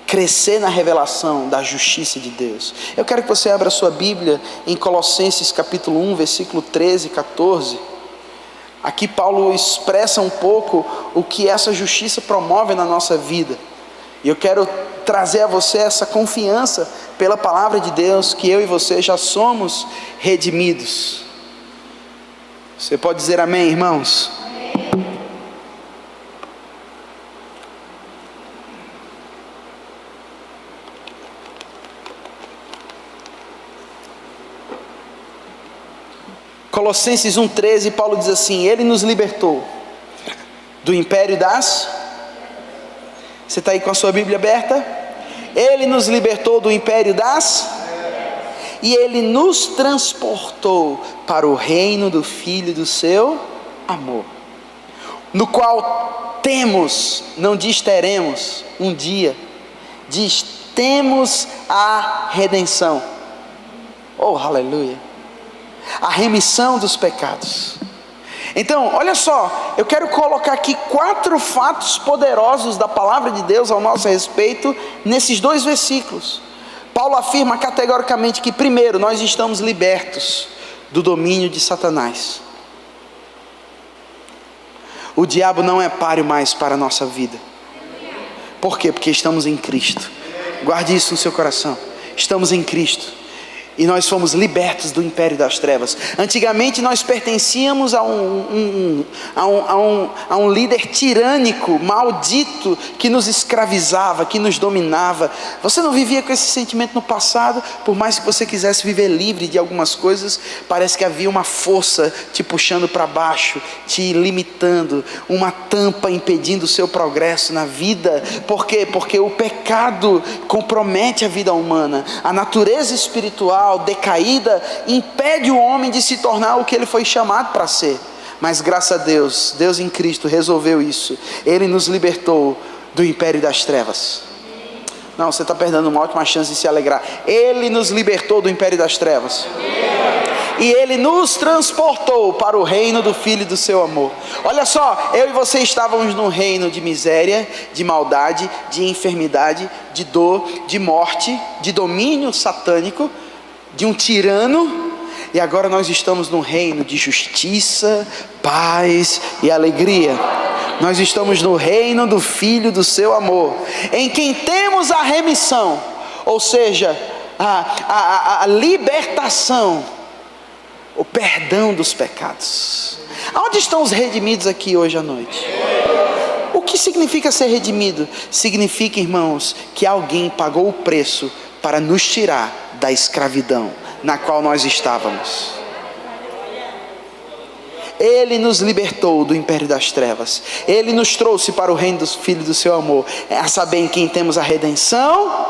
crescer na revelação da justiça de Deus. Eu quero que você abra a sua Bíblia em Colossenses capítulo 1, versículo 13 e 14. Aqui Paulo expressa um pouco o que essa justiça promove na nossa vida. E eu quero trazer a você essa confiança pela palavra de Deus, que eu e você já somos redimidos. Você pode dizer amém, irmãos? Amém. Colossenses 1,13, Paulo diz assim: Ele nos libertou do império das... Você está aí com a sua Bíblia aberta? Ele nos libertou do império das... E Ele nos transportou para o reino do Filho do seu amor, no qual temos, não diz teremos, um dia, diz temos a redenção. Oh, aleluia! A remissão dos pecados. Então, olha só, eu quero colocar aqui 4 fatos poderosos da palavra de Deus ao nosso respeito, nesses 2 versículos. Paulo afirma categoricamente que, primeiro, nós estamos libertos do domínio de Satanás. O diabo não é páreo mais para a nossa vida. Por quê? Porque estamos em Cristo. Guarde isso no seu coração. Estamos em Cristo. E nós fomos libertos do império das trevas. Antigamente nós pertencíamos a um líder tirânico, maldito, que nos escravizava, que nos dominava. Você não vivia com esse sentimento no passado? Por mais que você quisesse viver livre de algumas coisas, parece que havia uma força te puxando para baixo, te limitando, uma tampa impedindo o seu progresso na vida. Por quê? Porque o pecado compromete a vida humana. A natureza espiritual decaída impede o homem de se tornar o que ele foi chamado para ser. Mas graças a Deus, Deus em Cristo resolveu isso. Ele nos libertou do império das trevas. Não, você está perdendo uma ótima chance de se alegrar. Ele nos libertou do império das trevas. E Ele nos transportou para o reino do Filho e do seu amor. Olha só, eu e você estávamos num reino de miséria, de maldade, de enfermidade, de dor, de morte, de domínio satânico, de um tirano, e agora nós estamos num reino de justiça, paz e alegria. Nós estamos no reino do Filho do seu amor, em quem temos a remissão, ou seja, a libertação, o perdão dos pecados. Aonde estão os redimidos aqui hoje à noite? O que significa ser redimido? Significa, irmãos, que alguém pagou o preço para nos tirar da escravidão na qual nós estávamos. Ele nos libertou do império das trevas. Ele nos trouxe para o reino do Filho do seu amor. É a saber em quem temos a redenção,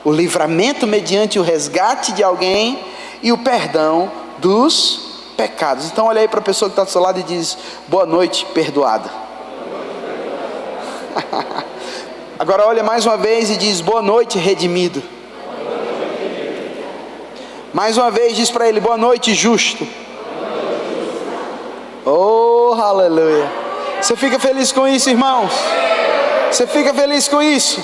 o livramento mediante o resgate de alguém e o perdão dos pecados. Então olha aí para a pessoa que está do seu lado e diz: boa noite, perdoada. Agora olha mais uma vez e diz: boa noite, redimido. Mais uma vez diz para ele: boa noite, justo. Oh, aleluia. Você fica feliz com isso, irmãos? Você fica feliz com isso?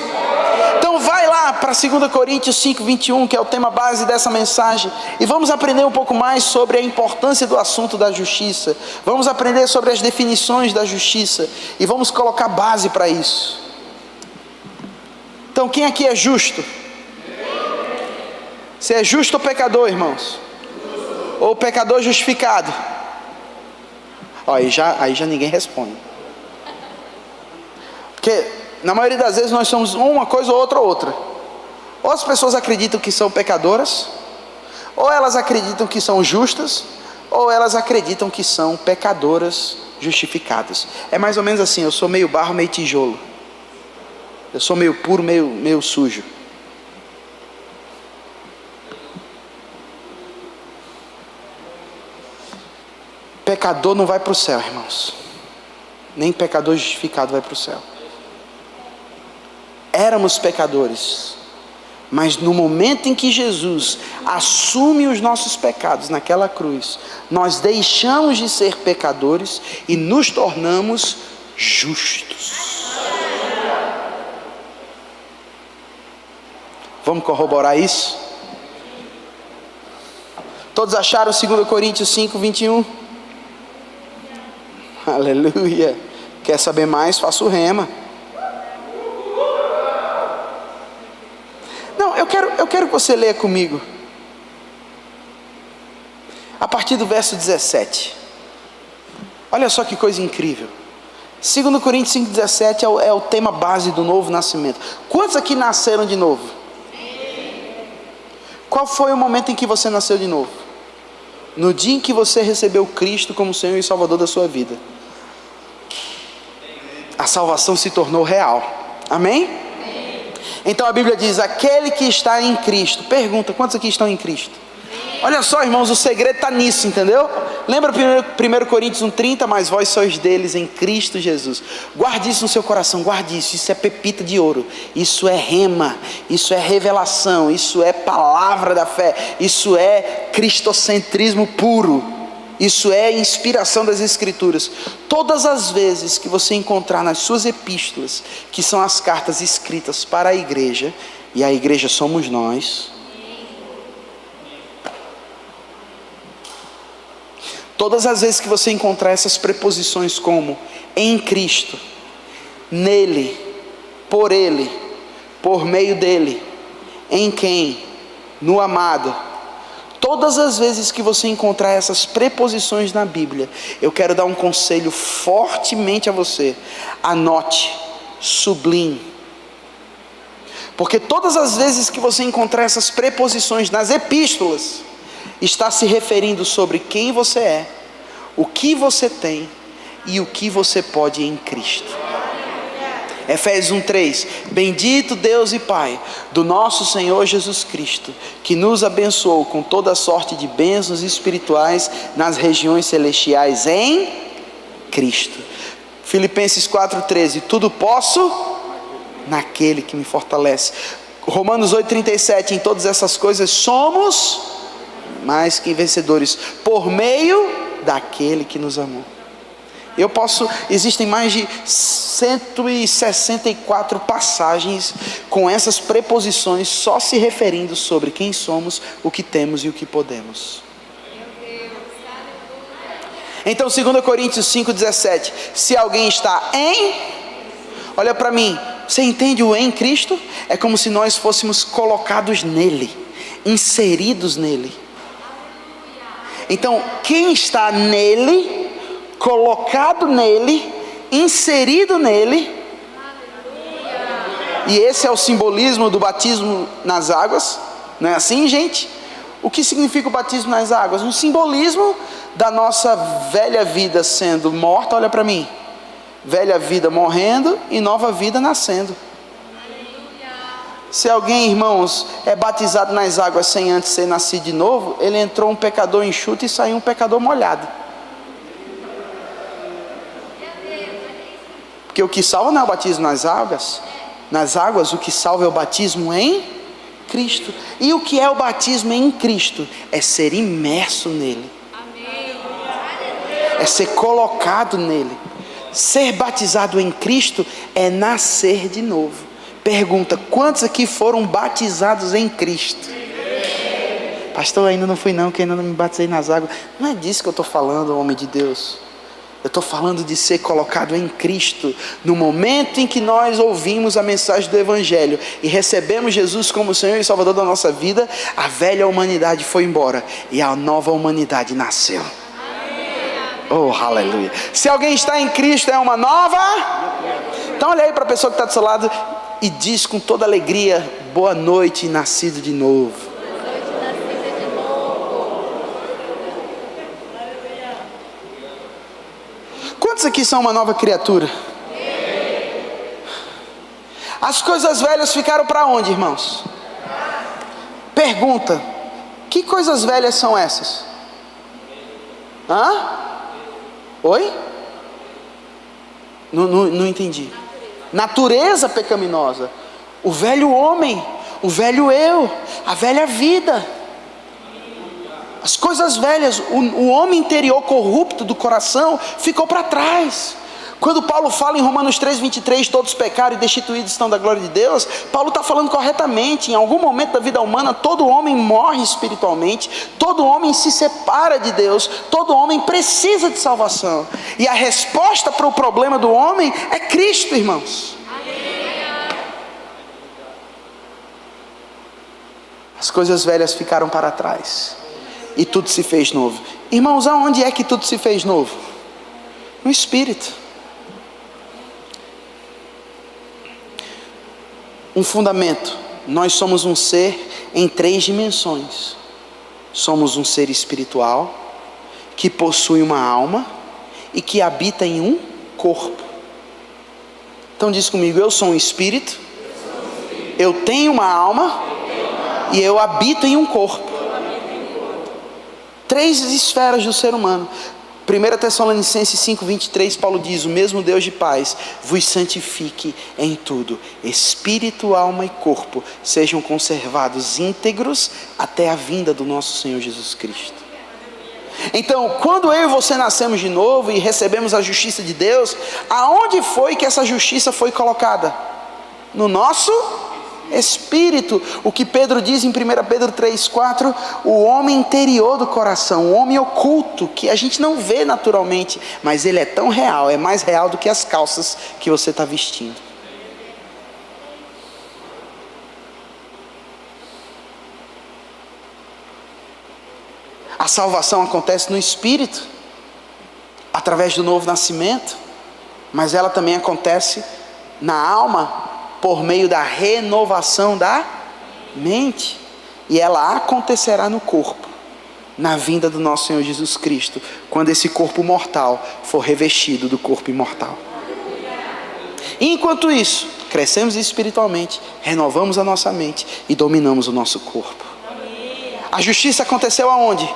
Então vai lá para 2 Coríntios 5:21, que é o tema base dessa mensagem, e vamos aprender um pouco mais sobre a importância do assunto da justiça. Vamos aprender sobre as definições da justiça e vamos colocar base para isso. Então quem aqui é justo? Você é justo ou pecador, irmãos? Ou pecador justificado? Ó, aí já ninguém responde. Porque na maioria das vezes nós somos uma coisa ou outra. Ou as pessoas acreditam que são pecadoras, ou elas acreditam que são justas, ou elas acreditam que são pecadoras justificadas. É mais ou menos assim: eu sou meio barro, meio tijolo. Eu sou meio puro, meio sujo. Pecador não vai para o céu, irmãos. Nem pecador justificado vai para o céu. Éramos pecadores, mas no momento em que Jesus assume os nossos pecados naquela cruz, nós deixamos de ser pecadores e nos tornamos justos. Vamos corroborar isso? Todos acharam 2 Coríntios 5:21? Aleluia. Quer saber mais? Faça o rema. Não, eu quero que você leia comigo a partir do verso 17. Olha só que coisa incrível. 2 Coríntios 5:17 é o tema base do novo nascimento. Quantos aqui nasceram de novo? Qual foi o momento em que você nasceu de novo? No dia em que você recebeu Cristo como Senhor e Salvador da sua vida. A salvação se tornou real. Amém? Então a Bíblia diz: aquele que está em Cristo. Pergunta: quantos aqui estão em Cristo? Olha só, irmãos, o segredo está nisso, entendeu? Lembra 1 Coríntios 1:30? Mas vós sois deles em Cristo Jesus. Guarde isso no seu coração, guarde isso. Isso é pepita de ouro. Isso é rema. Isso é revelação. Isso é palavra da fé. Isso é cristocentrismo puro. Isso é inspiração das Escrituras. Todas as vezes que você encontrar nas suas epístolas, que são as cartas escritas para a igreja, e a igreja somos nós, Todas as vezes que você encontrar essas preposições como em Cristo, nele, por ele, por meio dele, em quem, no amado, todas as vezes que você encontrar essas preposições na Bíblia, eu quero dar um conselho fortemente a você: anote, sublinhe. Porque todas as vezes que você encontrar essas preposições nas epístolas, está se referindo sobre quem você é, o que você tem e o que você pode em Cristo. Efésios 1:3: bendito Deus e Pai do nosso Senhor Jesus Cristo, que nos abençoou com toda sorte de bênçãos espirituais nas regiões celestiais em Cristo. Filipenses 4:13: tudo posso naquele que me fortalece. Romanos 8:37: em todas essas coisas somos mais que vencedores por meio daquele que nos amou. Existem mais de 164 passagens com essas preposições só se referindo sobre quem somos, o que temos e o que podemos. Então 2 Coríntios 5:17: se alguém está olha para mim, você entende o em Cristo? É como se nós fôssemos colocados nele, inseridos nele. Então quem está nele, colocado nele, inserido nele, e esse é o simbolismo do batismo nas águas, não é assim, gente? O que significa o batismo nas águas? Um simbolismo da nossa velha vida sendo morta, olha para mim, velha vida morrendo e nova vida nascendo. Se alguém, irmãos, é batizado nas águas sem antes ser nascido de novo, ele entrou um pecador enxuto e saiu um pecador molhado. Porque o que salva não é o batismo nas águas, o que salva é o batismo em Cristo. E o que é o batismo em Cristo? É ser imerso nele. É ser colocado nele. Ser batizado em Cristo é nascer de novo. Pergunta: quantos aqui foram batizados em Cristo? Pastor, ainda não fui não, que ainda não me batizei nas águas. Não é disso que eu estou falando, homem de Deus. Eu estou falando de ser colocado em Cristo. No momento em que nós ouvimos a mensagem do Evangelho e recebemos Jesus como Senhor e Salvador da nossa vida, a velha humanidade foi embora e a nova humanidade nasceu. Oh, aleluia. Se alguém está em Cristo, é uma nova. Então olha aí para a pessoa que está do seu lado e diz com toda alegria: boa noite, nascido de novo. Quantos aqui são uma nova criatura? As coisas velhas ficaram para onde, irmãos? Pergunta: que coisas velhas são essas? Oi? Não entendi. Natureza pecaminosa, o velho homem, o velho eu, a velha vida, as coisas velhas, o homem interior corrupto do coração ficou para trás. Quando Paulo fala em Romanos 3:23, todos pecaram e destituídos estão da glória de Deus, Paulo está falando corretamente. Em algum momento da vida humana, todo homem morre espiritualmente, todo homem se separa de Deus, todo homem precisa de salvação. E a resposta para o problema do homem é Cristo, irmãos. As coisas velhas ficaram para trás e tudo se fez novo. Irmãos, aonde é que tudo se fez novo? No Espírito. Um fundamento: nós somos um ser em 3 dimensões. Somos um ser espiritual que possui uma alma e que habita em um corpo. Então diz comigo: eu sou um espírito, eu tenho uma alma e eu habito em um corpo. 3 esferas do ser humano. 1 Tessalonicenses 5:23, Paulo diz: o mesmo Deus de paz vos santifique em tudo, espírito, alma e corpo sejam conservados íntegros até a vinda do nosso Senhor Jesus Cristo. Então, quando eu e você nascemos de novo e recebemos a justiça de Deus, aonde foi que essa justiça foi colocada? No nosso espírito. O que Pedro diz em 1 Pedro 3,4, o homem interior do coração, o homem oculto, que a gente não vê naturalmente, mas ele é tão real, é mais real do que as calças que você está vestindo. A salvação acontece no espírito, através do novo nascimento, mas ela também acontece na alma, por meio da renovação da mente, e ela acontecerá no corpo, na vinda do nosso Senhor Jesus Cristo, quando esse corpo mortal for revestido do corpo imortal. E enquanto isso, crescemos espiritualmente, renovamos a nossa mente e dominamos o nosso corpo. A justiça aconteceu aonde?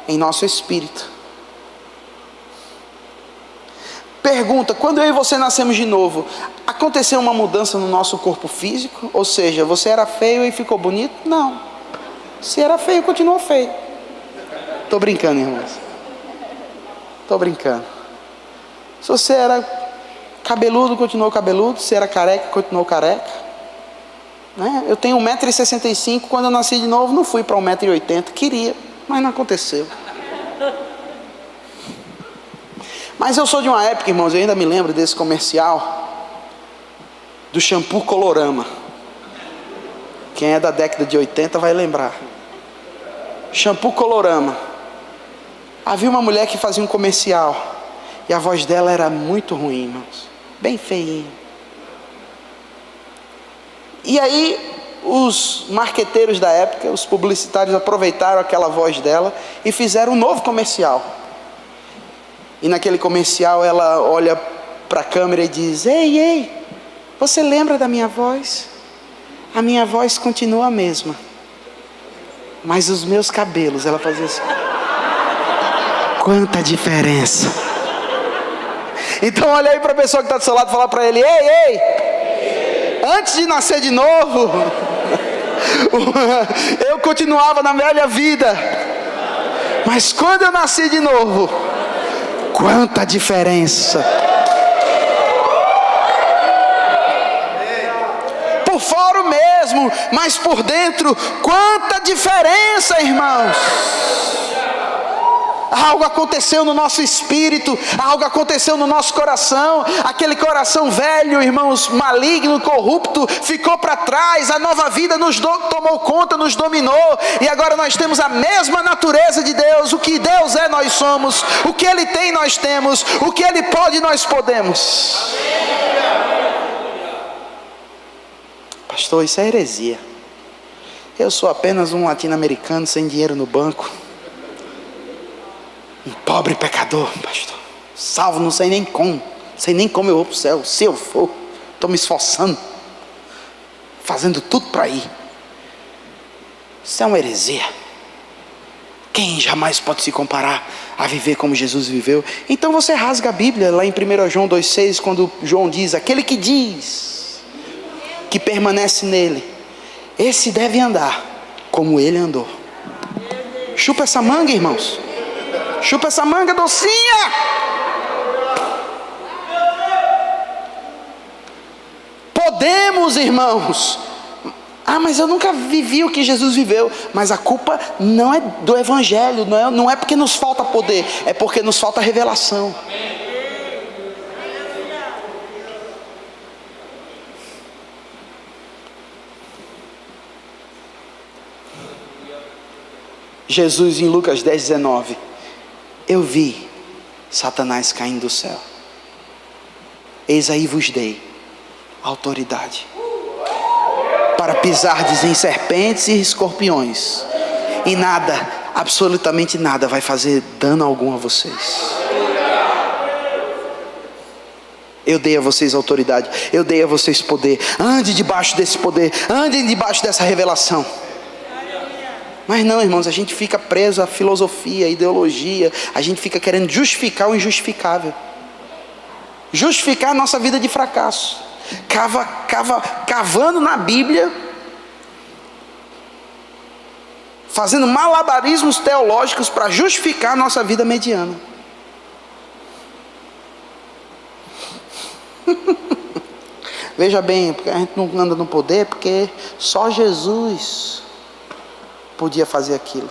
Em nosso espírito. Pergunta: quando eu e você nascemos de novo, aconteceu uma mudança no nosso corpo físico? Ou seja, você era feio e ficou bonito? Não. Se era feio, continuou feio. Estou brincando, irmãos. Estou brincando. Se você era cabeludo, continuou cabeludo. Se era careca, continuou careca. Né? Eu tenho 1,65 m. Quando eu nasci de novo, não fui para 1,80 m. Queria, mas não aconteceu. Mas eu sou de uma época, irmãos, eu ainda me lembro desse comercial do shampoo Colorama. Quem é da década de 80 vai lembrar. Shampoo Colorama. Havia uma mulher que fazia um comercial e a voz dela era muito ruim, irmãos, bem feinha. E aí os marqueteiros da época, os publicitários, aproveitaram aquela voz dela e fizeram um novo comercial. E naquele comercial ela olha para a câmera e diz: ei, ei, você lembra da minha voz? A minha voz continua a mesma, mas os meus cabelos, ela fazia assim. Quanta diferença. Então olha aí para a pessoa que está do seu lado e fala para ele: ei, ei, antes de nascer de novo, eu continuava na velha vida, mas quando eu nasci de novo, quanta diferença. Por fora o mesmo, mas por dentro, quanta diferença, irmãos. Algo aconteceu no nosso espírito, algo aconteceu no nosso coração. Aquele coração velho, irmãos, maligno, corrupto, ficou para trás. A nova vida nos tomou conta, nos dominou, e agora nós temos a mesma natureza de Deus. O que Deus é, nós somos. O que Ele tem, nós temos. O que Ele pode, nós podemos. Pastor, isso é heresia. Eu sou apenas um latino-americano sem dinheiro no banco, um pobre pecador, pastor, salvo não sei nem como eu vou para o céu. Se eu for, estou me esforçando, fazendo tudo para ir. Isso é uma heresia. Quem jamais pode se comparar a viver como Jesus viveu? Então você rasga a Bíblia lá em 1 João 2,6, quando João diz: aquele que diz que permanece nele, esse deve andar como ele andou. Chupa essa manga, irmãos. Chupa essa manga docinha. Podemos, irmãos. Ah, mas eu nunca vivi o que Jesus viveu. Mas a culpa não é do Evangelho, não é porque nos falta poder, é porque nos falta revelação. Jesus em Lucas 10,19: eu vi Satanás caindo do céu. Eis aí vos dei autoridade para pisardes em serpentes e escorpiões, e nada, absolutamente nada, vai fazer dano algum a vocês. Eu dei a vocês autoridade, eu dei a vocês poder. Ande debaixo desse poder, ande debaixo dessa revelação. Mas não, irmãos, a gente fica preso à filosofia, à ideologia. A gente fica querendo justificar o injustificável, justificar a nossa vida de fracasso, cavando na Bíblia, fazendo malabarismos teológicos para justificar a nossa vida mediana. Veja bem, porque a gente não anda no poder, porque só Jesus podia fazer aquilo.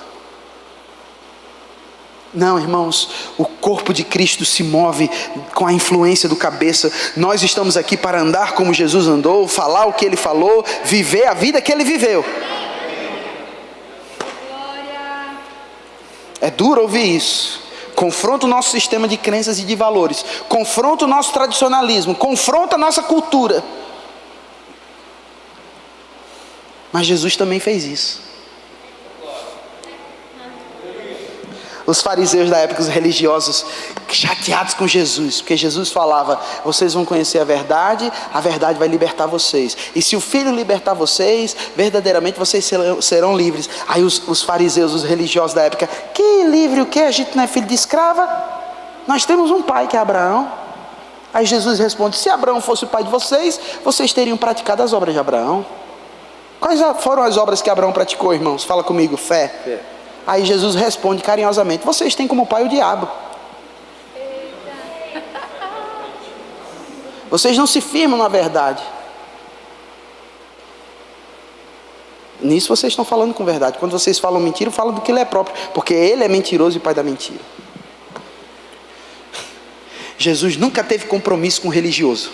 Não, irmãos, o corpo de Cristo se move com a influência do cabeça. Nós estamos aqui para andar como Jesus andou, falar o que Ele falou, viver a vida que Ele viveu. É duro ouvir isso. Confronta o nosso sistema de crenças e de valores, confronta o nosso tradicionalismo, confronta a nossa cultura. Mas Jesus também fez isso. Os fariseus da época, os religiosos, chateados com Jesus, porque Jesus falava: vocês vão conhecer a verdade vai libertar vocês, e se o Filho libertar vocês, verdadeiramente vocês serão livres. Aí os fariseus, os religiosos da época: que livre o que? A gente não é filho de escrava? Nós temos um pai que é Abraão. Aí Jesus responde: se Abraão fosse o pai de vocês, vocês teriam praticado as obras de Abraão. Quais foram as obras que Abraão praticou, irmãos? Fala comigo: fé. Aí Jesus responde carinhosamente: vocês têm como pai o diabo. Vocês não se firmam na verdade. Nisso vocês estão falando com verdade. Quando vocês falam mentira, falam do que ele é próprio, porque ele é mentiroso e pai da mentira. Jesus nunca teve compromisso com o religioso.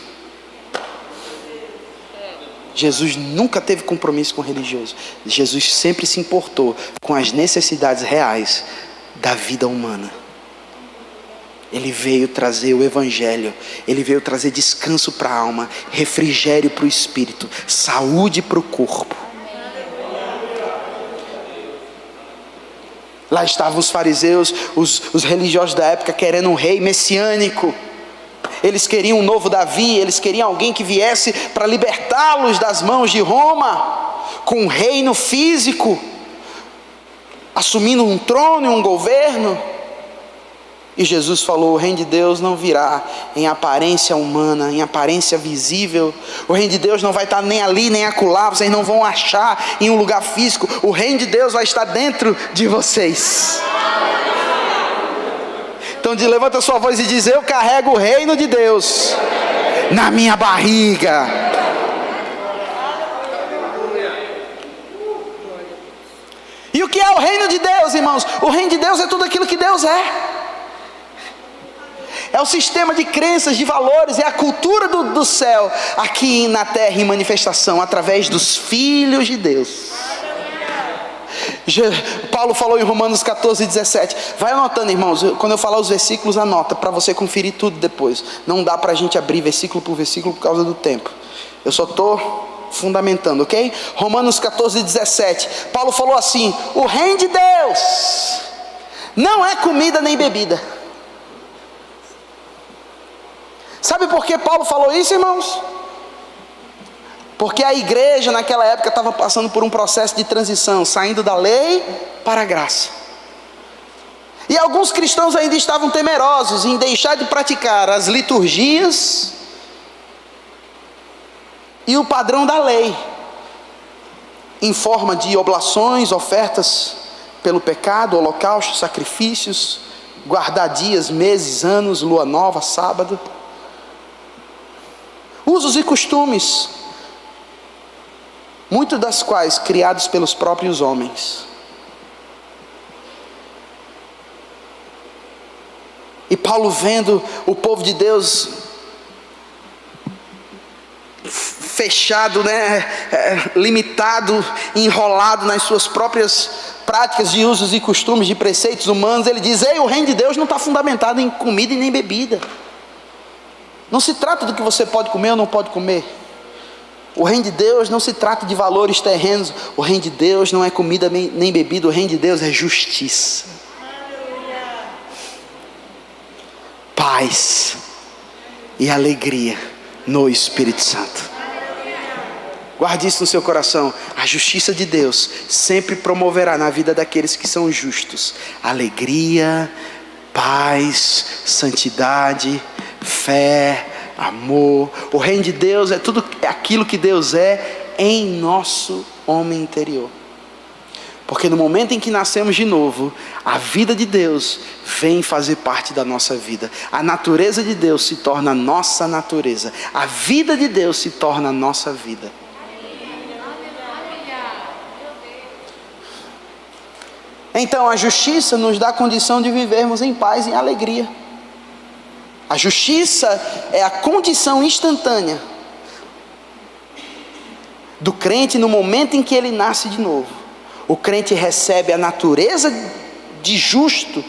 Jesus nunca teve compromisso com o religioso. Jesus sempre se importou com as necessidades reais da vida humana. Ele veio trazer o evangelho. Ele veio trazer descanso para a alma, refrigério para o espírito, saúde para o corpo. Lá estavam os fariseus, os religiosos da época, querendo um rei messiânico. Eles queriam um novo Davi, eles queriam alguém que viesse para libertá-los das mãos de Roma, com um reino físico, assumindo um trono e um governo. E Jesus falou: o reino de Deus não virá em aparência humana, em aparência visível. O reino de Deus não vai estar nem ali nem acolá, vocês não vão achar em um lugar físico. O reino de Deus vai estar dentro de vocês. Então levanta a sua voz e diz: eu carrego o reino de Deus na minha barriga. E o que é o reino de Deus, irmãos? O reino de Deus é tudo aquilo que Deus é. É o sistema de crenças, de valores, é a cultura do céu aqui na terra em manifestação através dos filhos de Deus. Paulo falou em Romanos 14:17. Vai anotando, irmãos. Quando eu falar os versículos, anota para você conferir tudo depois. Não dá para a gente abrir versículo por versículo por causa do tempo. Eu só estou fundamentando, ok? Romanos 14:17. Paulo falou assim: o reino de Deus não é comida nem bebida. Sabe por que Paulo falou isso, irmãos? Porque a igreja naquela época estava passando por um processo de transição, saindo da lei para a graça. E alguns cristãos ainda estavam temerosos em deixar de praticar as liturgias e o padrão da lei, em forma de oblações, ofertas pelo pecado, holocaustos, sacrifícios, guardar dias, meses, anos, lua nova, sábado, usos e costumes, muitos das quais criados pelos próprios homens. E Paulo, vendo o povo de Deus fechado, limitado, enrolado nas suas próprias práticas de usos e costumes, de preceitos humanos, ele diz: ei, o reino de Deus não está fundamentado em comida e nem bebida. Não se trata do que você pode comer ou não pode comer. O reino de Deus não se trata de valores terrenos. O reino de Deus não é comida nem bebida. O reino de Deus é justiça, paz e alegria no Espírito Santo. Guarde isso no seu coração. A justiça de Deus sempre promoverá na vida daqueles que são justos alegria, paz, santidade, fé, amor. O reino de Deus é tudo aquilo que Deus é em nosso homem interior. Porque no momento em que nascemos de novo, a vida de Deus vem fazer parte da nossa vida. A natureza de Deus se torna a nossa natureza. A vida de Deus se torna a nossa vida. Então a justiça nos dá a condição de vivermos em paz e em alegria. A justiça é a condição instantânea do crente no momento em que ele nasce de novo. O crente recebe a natureza de justo.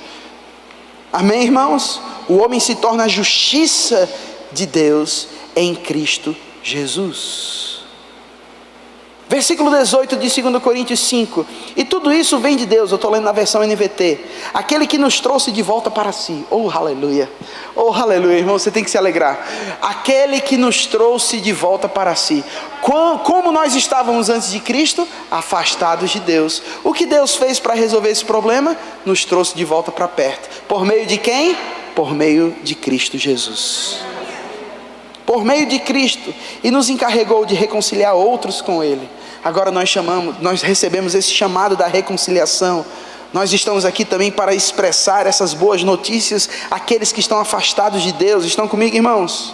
Amém, irmãos? O homem se torna a justiça de Deus em Cristo Jesus. Versículo 18 de 2 Coríntios 5. E tudo isso vem de Deus. Eu estou lendo na versão NVT. Aquele que nos trouxe de volta para si. Oh, aleluia. Oh, aleluia, irmão, você tem que se alegrar. Aquele que nos trouxe de volta para si. Como nós estávamos antes de Cristo? Afastados de Deus. O que Deus fez para resolver esse problema? Nos trouxe de volta para perto. Por meio de quem? Por meio de Cristo Jesus. Por meio de Cristo. E nos encarregou de reconciliar outros com Ele. Agora nós recebemos esse chamado da reconciliação. Nós estamos aqui também para expressar essas boas notícias àqueles que estão afastados de Deus. Estão comigo, irmãos?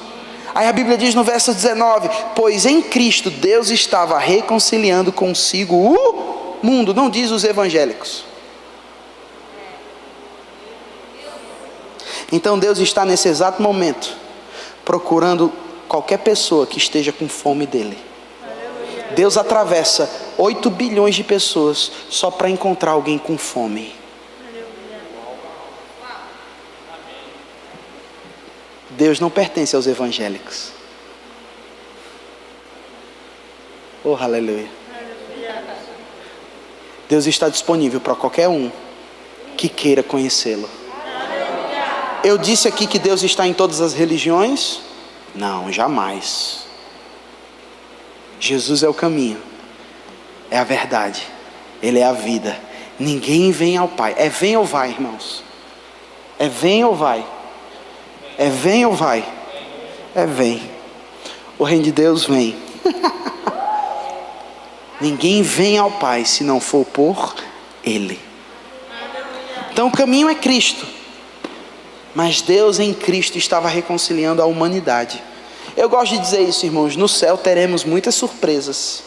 Aí a Bíblia diz no verso 19: pois em Cristo Deus estava reconciliando consigo o mundo. Não diz os evangélicos. Então Deus está nesse exato momento procurando qualquer pessoa que esteja com fome dele. Deus atravessa 8 bilhões de pessoas só para encontrar alguém com fome. Deus não pertence aos evangélicos. Oh, aleluia. Deus está disponível para qualquer um que queira conhecê-lo. Eu disse aqui que Deus está em todas as religiões? Não, jamais. Jesus é o caminho, é a verdade, Ele é a vida. Ninguém vem ao Pai. É vem ou vai, irmãos? É vem ou vai? É vem ou vai? É vem. O reino de Deus vem. Ninguém vem ao Pai se não for por Ele. Então o caminho é Cristo. Mas Deus em Cristo estava reconciliando a humanidade. Eu gosto de dizer isso, irmãos. No céu teremos muitas surpresas.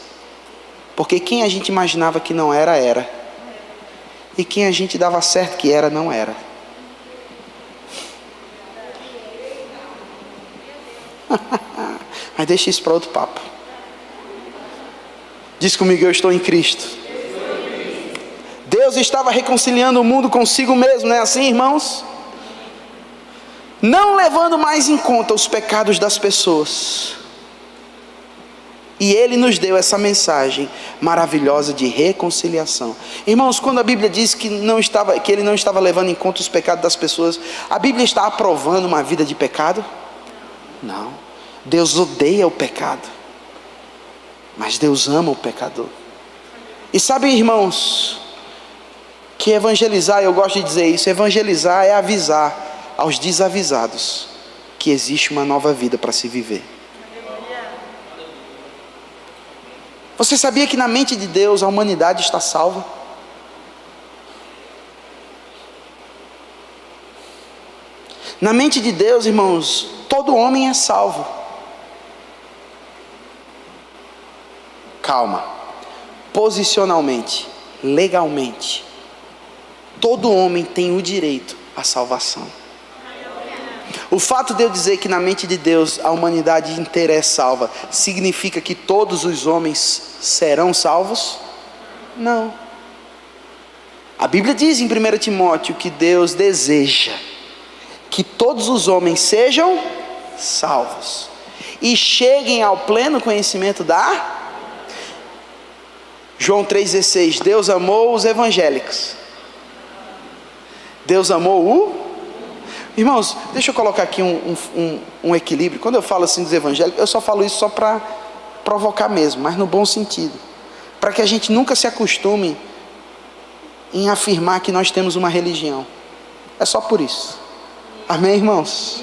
Porque quem a gente imaginava que não era, era. E quem a gente dava certo que era, não era. Mas deixa isso para outro papo. Diz comigo: eu estou em Cristo. Deus estava reconciliando o mundo consigo mesmo, não é assim, irmãos? Não levando mais em conta os pecados das pessoas. E Ele nos deu essa mensagem maravilhosa de reconciliação. Irmãos, quando a Bíblia diz que Ele não estava levando em conta os pecados das pessoas, a Bíblia está aprovando uma vida de pecado? Não. Deus odeia o pecado, mas Deus ama o pecador. E sabe, irmãos, que evangelizar, eu gosto de dizer isso, evangelizar é avisar aos desavisados que existe uma nova vida para se viver. Você sabia que na mente de Deus a humanidade está salva? Na mente de Deus, irmãos, todo homem é salvo. Calma. Posicionalmente, legalmente, todo homem tem o direito à salvação. O fato de eu dizer que na mente de Deus a humanidade inteira é salva, significa que todos os homens serão salvos? Não. A Bíblia diz em 1 Timóteo que Deus deseja que todos os homens sejam salvos e cheguem ao pleno conhecimento da... João 3,16, Deus amou os evangélicos. Deus amou o... Irmãos, deixa eu colocar aqui um equilíbrio. Quando eu falo assim dos evangélicos, eu só falo isso só para provocar mesmo, mas no bom sentido. Para que a gente nunca se acostume em afirmar que nós temos uma religião. É só por isso. Amém, irmãos?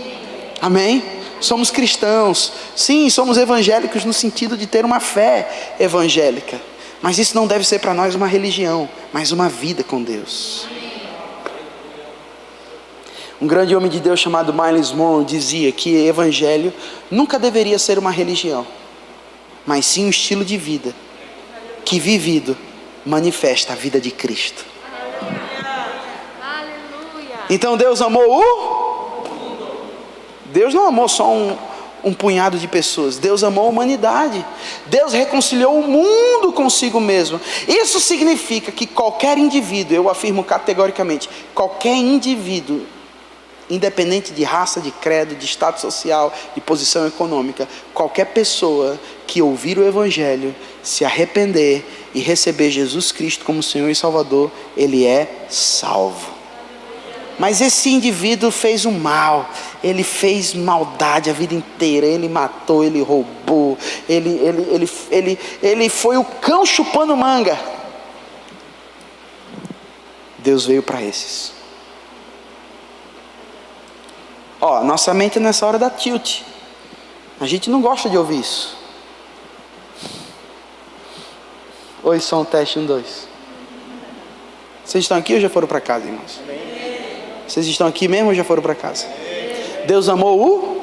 Amém? Somos cristãos. Sim, somos evangélicos no sentido de ter uma fé evangélica. Mas isso não deve ser para nós uma religião, mas uma vida com Deus. Um grande homem de Deus chamado Myles Monroe dizia que evangelho nunca deveria ser uma religião, mas sim um estilo de vida que, vivido, manifesta a vida de Cristo. Aleluia. Então Deus amou Deus não amou só um punhado de pessoas. Deus amou a humanidade. Deus reconciliou o mundo consigo mesmo. Isso significa que qualquer indivíduo, eu afirmo categoricamente, qualquer indivíduo, independente de raça, de credo, de status social, de posição econômica, qualquer pessoa que ouvir o Evangelho, se arrepender e receber Jesus Cristo como Senhor e Salvador, ele é salvo. Mas esse indivíduo fez o mal, ele fez maldade a vida inteira, ele matou, ele roubou, ele foi o cão chupando manga. Deus veio para esses. Nossa mente nessa hora dá tilt. A gente não gosta de ouvir isso. Oi, som, teste, 1, 2. Vocês estão aqui ou já foram para casa, irmãos? Vocês estão aqui mesmo ou já foram para casa? Deus amou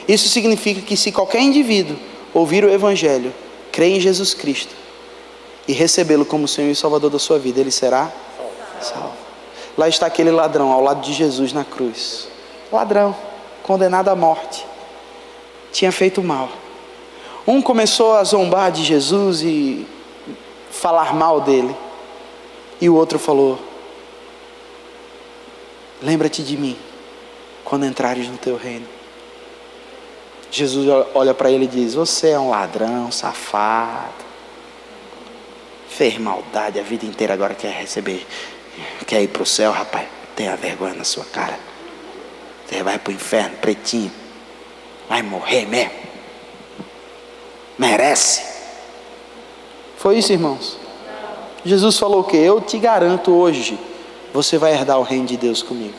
Isso significa que se qualquer indivíduo ouvir o Evangelho, crer em Jesus Cristo e recebê-lo como Senhor e Salvador da sua vida, ele será salvo. Lá está aquele ladrão ao lado de Jesus na cruz. Ladrão, condenado à morte, tinha feito mal. Um começou a zombar de Jesus e falar mal dele, e o outro falou: lembra-te de mim quando entrares no teu reino. Jesus olha para ele e diz: você é um ladrão, safado, fez maldade a vida inteira, agora quer ir para o céu, rapaz? Tenha vergonha na sua cara. Você vai para o inferno, pretinho, vai morrer mesmo, merece. Foi isso, irmãos? Jesus falou o quê? Eu te garanto hoje, você vai herdar o reino de Deus comigo.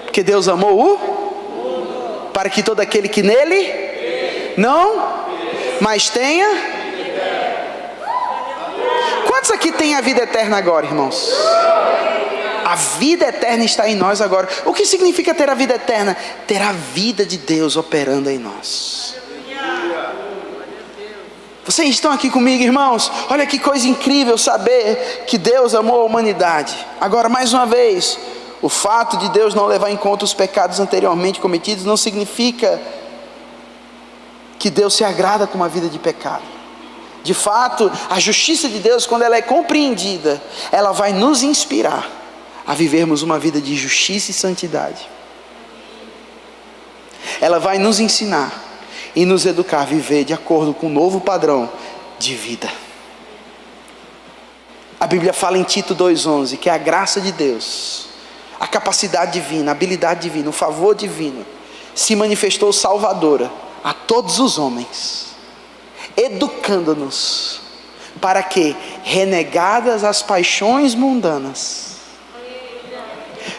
Porque Deus amou para que todo aquele que nele não, mas tenha. Quantos aqui tem a vida eterna agora, irmãos? A vida eterna está em nós agora. O que significa ter a vida eterna? Ter a vida de Deus operando em nós. Vocês estão aqui comigo, irmãos? Olha que coisa incrível saber que Deus amou a humanidade. Agora, mais uma vez, o fato de Deus não levar em conta os pecados anteriormente cometidos não significa que Deus se agrada com uma vida de pecado. De fato, a justiça de Deus, quando ela é compreendida, ela vai nos inspirar a vivermos uma vida de justiça e santidade. Ela vai nos ensinar e nos educar a viver de acordo com um novo padrão de vida. A Bíblia fala em Tito 2,11 que a graça de Deus, a capacidade divina, a habilidade divina, o favor divino se manifestou salvadora a todos os homens, educando-nos para que, renegadas as paixões mundanas,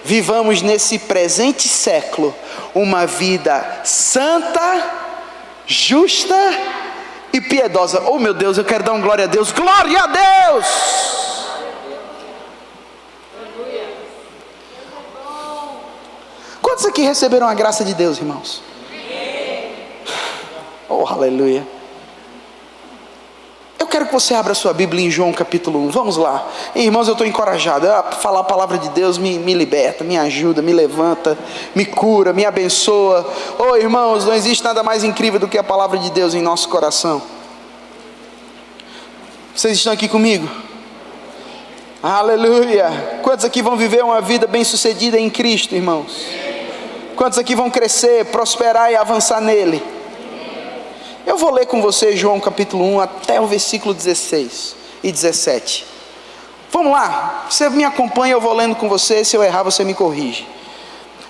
vivamos nesse presente século uma vida santa, justa e piedosa. Oh meu Deus, eu quero dar uma glória a Deus. Glória a Deus! Quantos aqui receberam a graça de Deus, irmãos? Oh, aleluia. Eu quero que você abra sua Bíblia em João capítulo 1. Vamos lá. Irmãos, eu estou encorajado a falar a palavra de Deus. Me liberta, me ajuda, me levanta, me cura, me abençoa. Oh, irmãos, não existe nada mais incrível do que a palavra de Deus em nosso coração. Vocês estão aqui comigo? Aleluia. Quantos aqui vão viver uma vida bem sucedida em Cristo, irmãos? Quantos aqui vão crescer, prosperar e avançar nele? Eu vou ler com você João capítulo 1 até o versículo 16 e 17. Vamos lá, você me acompanha, eu vou lendo com você. Se eu errar, você me corrige.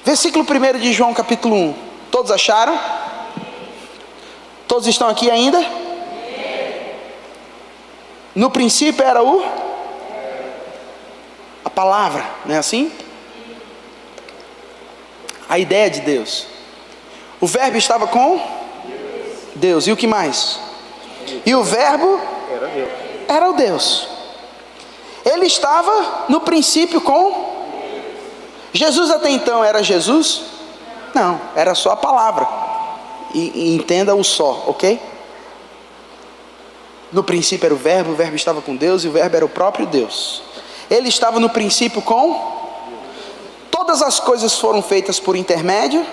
Versículo 1 de João capítulo 1. Todos acharam? Todos estão aqui ainda? No princípio era a palavra, não é assim? A ideia de Deus. O verbo estava com Deus. E o que mais? E o verbo Era Deus. era o Deus. Ele estava no princípio com Jesus. Até então era Jesus? Não, era só a palavra. E entenda o só, ok? No princípio era o verbo estava com Deus e o verbo era o próprio Deus. Ele estava no princípio com... Todas as coisas foram feitas por intermédio,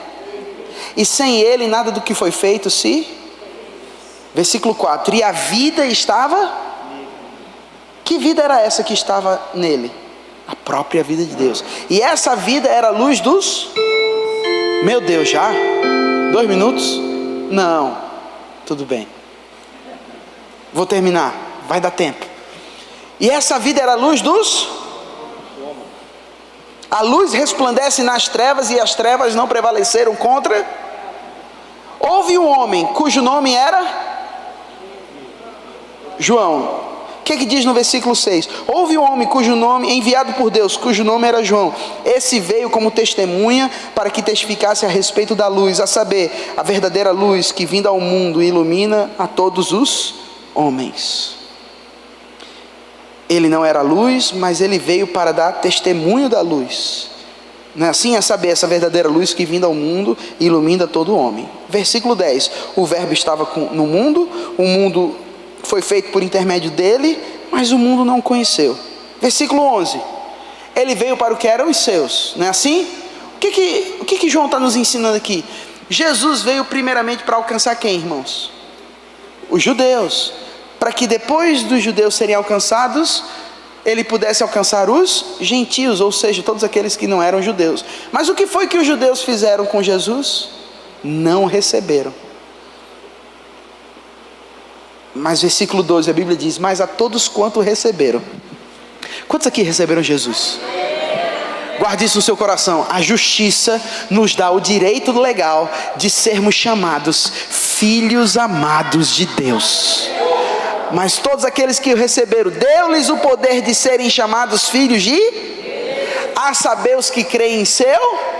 e sem ele nada do que foi feito se... Versículo 4. E a vida estava... Que vida era essa que estava nele? A própria vida de Deus. E essa vida era a luz dos... Meu Deus, já? 2 minutos? Não. Tudo bem. Vou terminar. Vai dar tempo. E essa vida era a luz dos... A luz resplandece nas trevas e as trevas não prevaleceram contra... Houve um homem cujo nome era... João. O que diz no versículo 6? Houve um homem cujo nome, enviado por Deus, cujo nome era João. Esse veio como testemunha para que testificasse a respeito da luz, a saber, a verdadeira luz que vinda ao mundo ilumina a todos os homens. Ele não era luz, mas ele veio para dar testemunho da luz. Não é assim? A saber, essa verdadeira luz que vinda ao mundo ilumina todo homem. Versículo 10. O verbo estava no mundo, o mundo foi feito por intermédio dele, mas o mundo não o conheceu. Versículo 11. Ele veio para o que eram os seus. Não é assim? O que João está nos ensinando aqui? Jesus veio primeiramente para alcançar quem, irmãos? Os judeus. Para que depois dos judeus serem alcançados, ele pudesse alcançar os gentios, ou seja, todos aqueles que não eram judeus. Mas o que foi que os judeus fizeram com Jesus? Não receberam. Mas versículo 12, a Bíblia diz: mas a todos quanto receberam. Quantos aqui receberam Jesus? Guarde isso no seu coração. A justiça nos dá o direito legal de sermos chamados filhos amados de Deus. Mas todos aqueles que o receberam, deu-lhes o poder de serem chamados filhos de... A saber, os que creem em seu...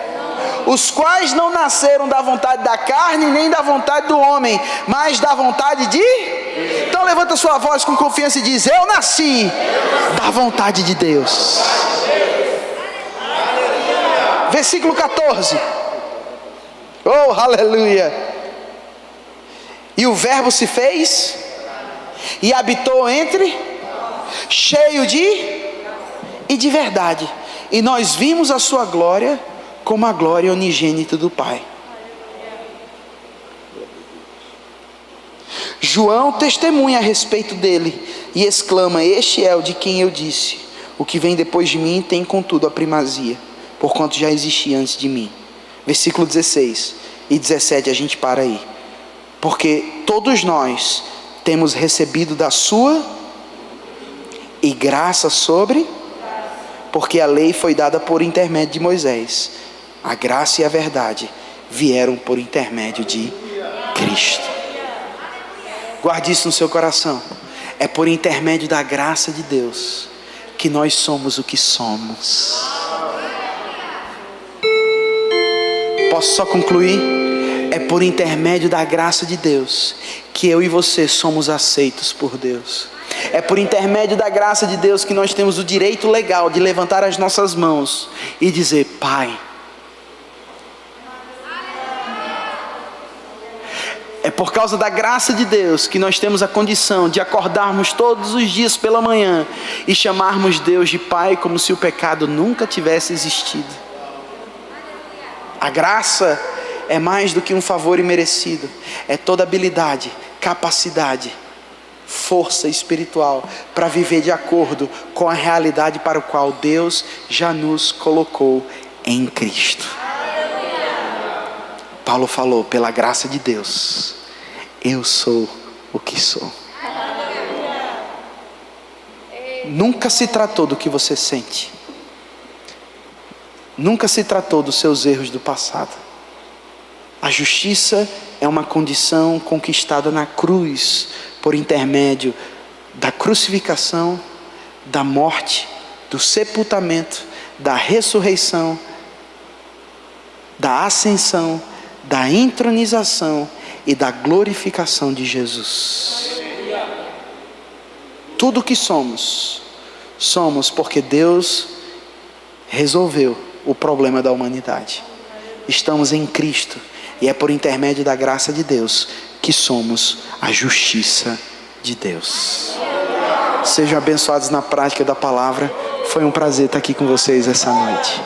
Os quais não nasceram da vontade da carne, nem da vontade do homem, mas da vontade de... Então levanta sua voz com confiança e diz: eu nasci da vontade de Deus. Versículo 14. Oh, aleluia. E o verbo se fez e habitou entre, cheio de verdade, e nós vimos a sua glória como a glória unigênita do Pai. João testemunha a respeito dele e exclama: este é o de quem eu disse, o que vem depois de mim tem contudo a primazia, porquanto já existia antes de mim. Versículo 16 e 17, a gente para aí. Porque todos nós temos recebido da sua e graça sobre, porque a lei foi dada por intermédio de Moisés, a graça e a verdade vieram por intermédio de Cristo. Guarde isso no seu coração. É por intermédio da graça de Deus que nós somos o que somos. Posso só concluir? É por intermédio da graça de Deus que eu e você somos aceitos por Deus. É por intermédio da graça de Deus que nós temos o direito legal de levantar as nossas mãos e dizer: Pai. É por causa da graça de Deus que nós temos a condição de acordarmos todos os dias pela manhã e chamarmos Deus de Pai como se o pecado nunca tivesse existido. A graça é mais do que um favor imerecido. É toda habilidade, capacidade, força espiritual para viver de acordo com a realidade para a qual Deus já nos colocou em Cristo. Paulo falou: pela graça de Deus, eu sou o que sou. Nunca se tratou do que você sente. Nunca se tratou dos seus erros do passado. A justiça é uma condição conquistada na cruz, por intermédio da crucificação, da morte, do sepultamento, da ressurreição, da ascensão, da entronização e da glorificação de Jesus. Tudo que somos porque Deus resolveu o problema da humanidade. Estamos em Cristo e é por intermédio da graça de Deus que somos a justiça de Deus. Sejam abençoados na prática da palavra. Foi um prazer estar aqui com vocês essa noite.